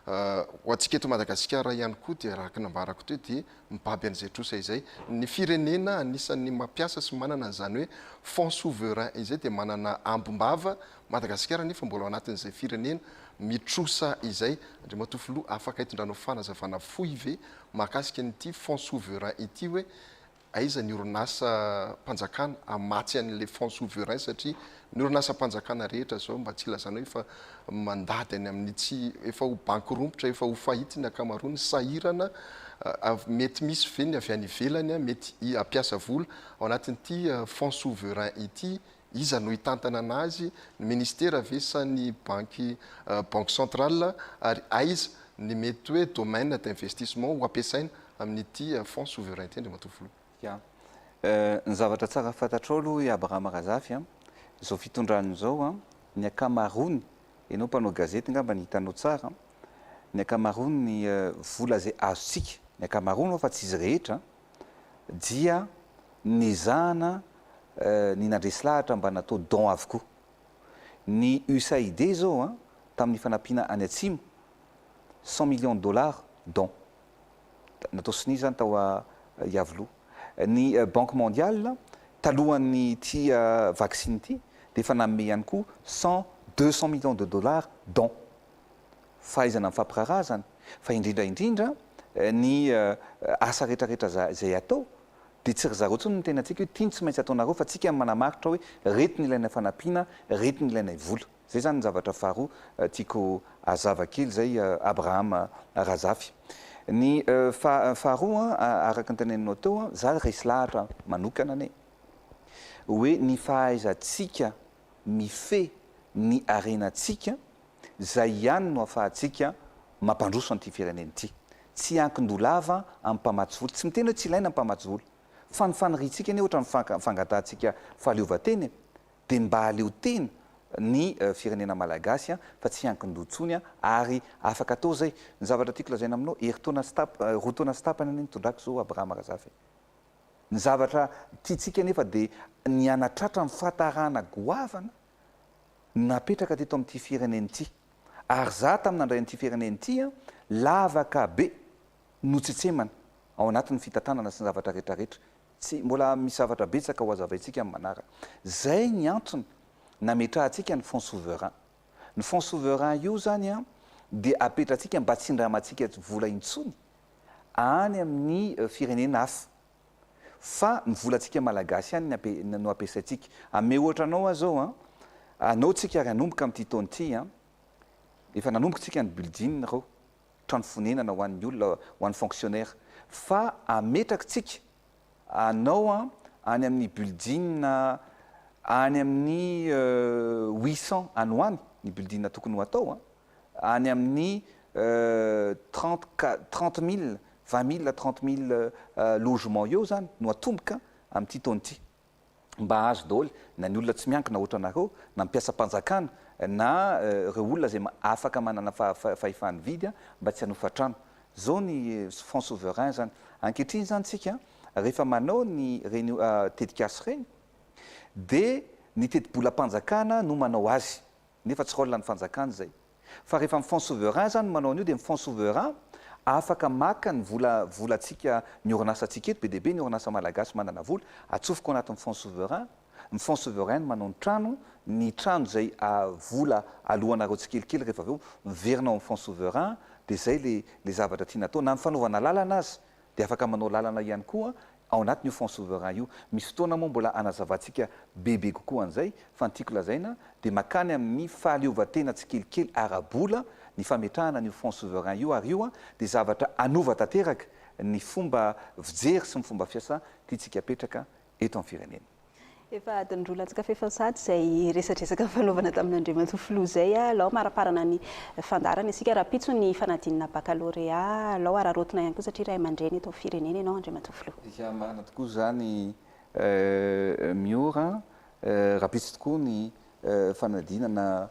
ho antsika eto Madagasikara ihany koa dia raha kinambarako teo dia mibaby an'izay trosa izay. Ny firenena anisan'ny mampiasa sy manana an'izany hoe fonds souverain izay dia manana ambombava. Madagasikara nefa mbola ao anatin'izay firenena mitrosa izay. Andriamatoa afaka hitondranao fanazavana fohy ve mahakasika n'ity fonds souverain ity hoe aiza ny orinasa mpanjakana amatsy an'ilay fonds souverain satria ny orinasa mpanjakana rehetra zao mba tsy ilazanao efa mandady any amin'ny tsy efa ho bankrompotra efa ho fahity ny ankamaroany sahirana mety misy veny avy any ivelany mety ampiasa vola ao anatin'ity fonds souverain ity iza no hitantana anazy ny ministera ve sa ny banque centrale ary aiza ny mety hoe domaine d'investissement ho ampiasaina amin'ity fonds souveraineté ndre matofolo. Ny zavatra tsara fantatrao aloha i Abraham Razafy zao fitondrany zao ny akamarony ianao mpanao gazety ngamba ny hitanao tsara ny akamarony ny vola zay azontsika ny akamarony fa tsy izy rehetra dia nizahana ny nandresy lahatra mba natao don avokoa ny USAID zao tamin'ny fanampiana any atsimo 100 millions de dollars don natao sini zany tao iavoloha ny banque mondiale talohan'ny ty vaccine ity dia efa nanome ihany koa 200 millions de dollars don fahaizana mifampiraharaha zany fa indrindra ny asa rehetrarehetra zay atao dia tsy ry zareo ntsony ny tena antsika hoe tiany tsy maintsy ataonareo fa tsika manamaritra hoe reti ny ilaina fanampiana reti ny ilaina vola zay zany ny zavatra faharoa tiako azava kely zay Abraham Razafy. Ny faharoa araka ny teneninao teo za resy lahatra manokana ane hoe ny fahaizantsika mife ny arenatsika zay ihany no ahafahantsika mampandroso an'ity firenena ity tsy ankin-dolava amin'ny mpamatsy vola tsy miteny hoe tsy ilaina mpamatsy vola fanifaniritsika ane ohatra ny fangatantsika fahaleovateny dia mba aleo tena ny firenena malagasy fa tsy ankin-dotsony ary afaka atao zay ny zavatra tiako lazaina aminao roa taona stapany ane nitondrako zao Abraham Razafy ny zavatra tiatsika nefa dia ny anatratra ny fahatarana goavana napetraka teto amin'ity firenena ity ary za tamin'ny nandray an'ity firenena ity lavaka be notsitsemana ao anatin'ny fitantanana sy ny zavatra rehetrarehetra tsy mbola misy zavatra betsaka ho azavaintsika amin'ny manara zay ny antony nametrahantsika ny fonds souverain ny fonds souverain io zany dia apetratsika mba tsindramantsika vola intsony any amin'ny firenena hafa fa ny volantsika malagasy any no ampiasaitsika ame ohatra anao zao anao tsika ary anomboka amin'ity taona ity efa nanomboka tsika ny building reo trano fonenana ho an'ny olona ho an'ny fonctionnaire fa ametraka tsika anao any amin'ny building any amin'ny 800 anoany ny building tokony ho atao any amin'ny 30 000 20 000 30 000 logement eo zany no atomboka amin'ity taona ity mba azo daholo na ny olona tsy miankina ohatra anareo na mpiasa mpanjakana na reo olona zay afaka manana fahefany vidy mba tsy hanofatrano zao ny fonds souverain zany ankehitriny zany tsika rehefa manao ny tetikasy reny dia ny teti-bolam-panjakana no manao azy nefa tsy rôle ny fanjakana zay fa rehefa amin'ny fonds souverain zany manao an'io dia ny fonds souverain afaka maka ny volantsika ny orinasantsika eto be dia be ny orinasa malagasy manana vola atsofoka ao anatin'ny fonds souverain ny fonds souverain manao ny trano zay vola alohanareo tsikelikely rehefa aveo miverinao amin'ny fonds souverain dia zay le zavatra tiana atao na mifanaovana lalana azy dia afaka manao lalana ihany koa ao anatin'io fonds souverain io misy fotoana moa mbola anazavantsika bebe kokoa an'izay fa ny tiako lazaina dia makany amin'ny fahaleovatena tsikelikely arabola ny fametrahana ny fonds souverain io ary io dia zavatra anova tanteraka ny fomba fijery sy ny fomba fiasa tiatsika apetraka eto amin'ny firenena. Efa adin'ndrolantsika fefasady zay resadresaka fanaovana tamin'Andriamatofiloha zay alao maraparana ny fandarana isika raha pitso ny fanadinana baccalauréat alao ararotina ihany koa satria ray aman-dreny eto firenena ianao Andriamatofiloha. Ia marina tokoa zany miora raha pitso tokoa ny fanadinana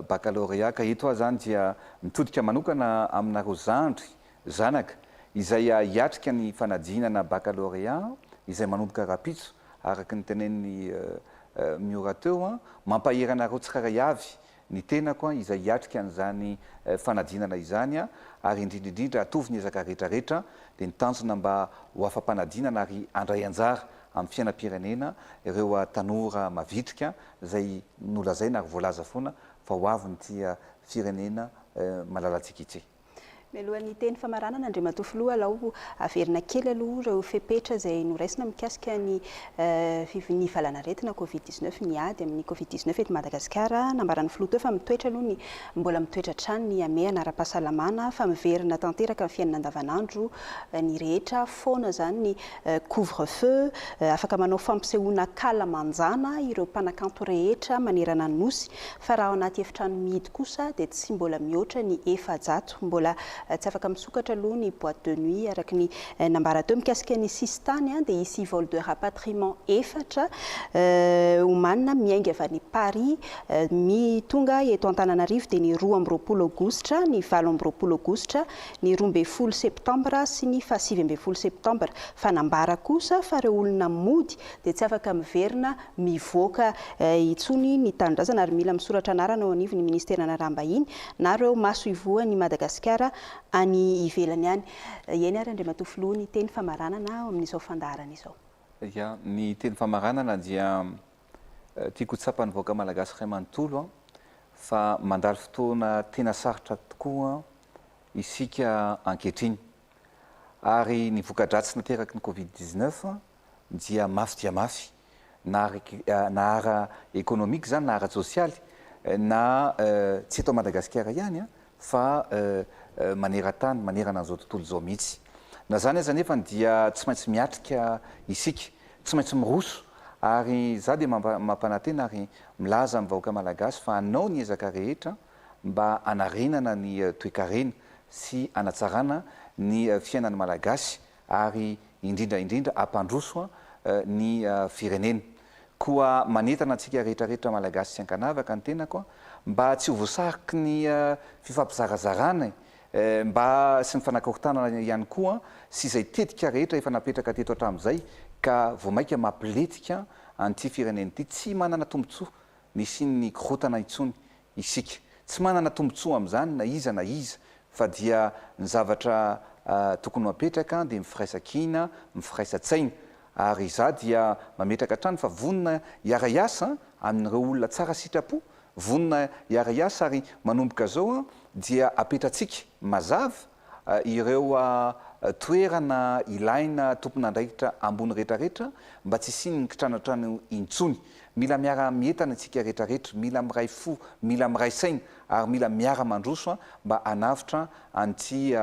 baccalauréat ka eto zany dia mitodika manokana aminareo zandry zanaka izay hiatrika ny fanadinana baccalauréat izay manomboka raha pitso araka ny tenen'ny miora teo mampahery anareo tsiraray avy ny tenako izay hiatrika an'izany fanadinana izany ary indrindrindrindra atovy ny ezaka rehetrarehetra dia nitanjona mba ho afampanadinana ary andray anjara amin'ny fiainam-pirenena ireo tanora mavitrika zay nolazaina ary voalaza foana fa ho avy nyty firenena malalantsika ity. Mialohan'ny teny famaranana Andriamatoa Filoha alao averina kely aloha ireo fepetra izay noraisina mikasika ny valanaretina Covid-19 niady amin'ny Covid-19 eto Madagasikara. Nambaran'ny Filoha teo fa mitoetra aloha mbola mitoetra hatrany ny amehana ara-pahasalamana fa miverina tanteraka amin'ny fiainana andavanandro ny rehetra foana zany ny couvre-feu afaka manao fampisehoana kalamanjana ireo mpanakanto rehetra manerana ny nosy fa raha ao anaty efitrano mihidy kosa dia tsy mbola mihoatra ny 700 mbola tsy afaka misokatra aloha ny boîte de nuit araky ny nambara teo mikasika ny sistany dia isy vol de rapatriement 4 omanina miainga avy any Paris tonga eto Antananarivo dia ny 12 aogositra ny 7 aogositra ny 12 septambra sy ny 7 septambra fa nambara kosa fa ireo olona mody dia tsy afaka miverina mivoaka itsony ny tanindrazana ary mila misoratra anarana ao anivon'ny ministera anaraham-bahiny na ireo maso ivoan'ny Madagasikara any ivelany any. Eny ary Andriamatoa Filoha ny teny famaranana amin'izao fandaharana izao. Ya, ny teny famaranana dia tiako tsapan'ny vahoaka malagasy iray manontolo fa mandalo fotoana tena sarotra tokoa isika ankehitriny ary ny voka-dratsy nateraky ny Covid-19 dia mafy na ara économique zany na ara sosialy na tsy eto Madagasikara ihany fa maneran-tany manerana an'izao tontolo izao mihitsy. Na zany aza nefa dia tsy maintsy miatrika isika, tsy maintsy miroso ary za dia mampanantena ary milaza amin'ny vahoaka malagasy fa anao ny ezaka rehetra mba anarenana ny toe-karena sy anatsarana ny fiainan'ny malagasy ary indrindra ampandroso ny firenena. Koa manentana antsika rehetrarehetra malagasy sy ankanavaka ny tenako mba tsy ho voasariky ny fifampizarazarana mba sy ny fanakorotanana ihany koa sy izay tetika rehetra efa napetraka teto hatramin'izay ka voamaika mampiletika an'ity firenena ity tsy manana tombontsoa nisy ny korotana intsony isika tsy manana tombontsoa amin'izany na iza fa dia ny zavatra tokony mapetraka dia mifiraisakina mifiraisa-tsaina ary za dia mametraka hatrany fa vonona hiara-iasa amin'ireo olona tsara sitrapo vonona hiara-iasa ary manomboka zao dia apetratsika mazava ireo toerana ilaina tompon'andraikitra ambony rehetrarehetra mba tsy isiny kitranatrano intsony. Mila miara mientana antsika rehetrarehetra, mila miray fo, mila miray saina ary mila miara mandroso mba hanavitra an'ity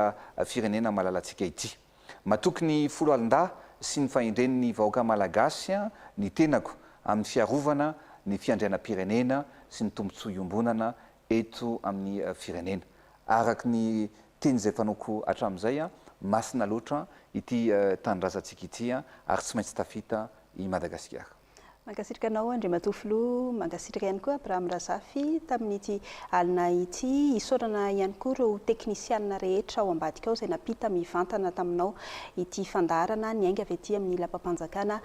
firenena malalatsika ity. Matoky ny folo alin-dahy sy ny fahendren'ny vahoaka malagasy ny tenako amin'ny fiarovana ny fiandrianam-pirenena sy ny tombontsoa iombonana eto amin'ny firenena. Araky ny teny izay fanaoko hatramin'izay masina loatra ity tanindrazantsika ity ary tsy maintsy tafita i Madagasikara. Mankasitraka anao Andriamatoa Filoha, mankasitraka ihany koa Abraham Razafy tamin'ity alina ity isaorana ihany koa ireo teknisianina rehetra ao ambadika ao izay napita mivantana taminao ity fandaharana ny aingavy ety amin'ny lapam-panjakana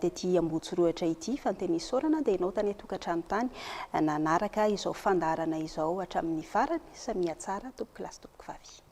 tety Ambotsotrohatra ity fa ny teny isaorana dia ianao tany tokantrano tany nanaraka izao fandaharana izao hatramin'ny farany Samia tsara tompoko lasy tompoko vavy.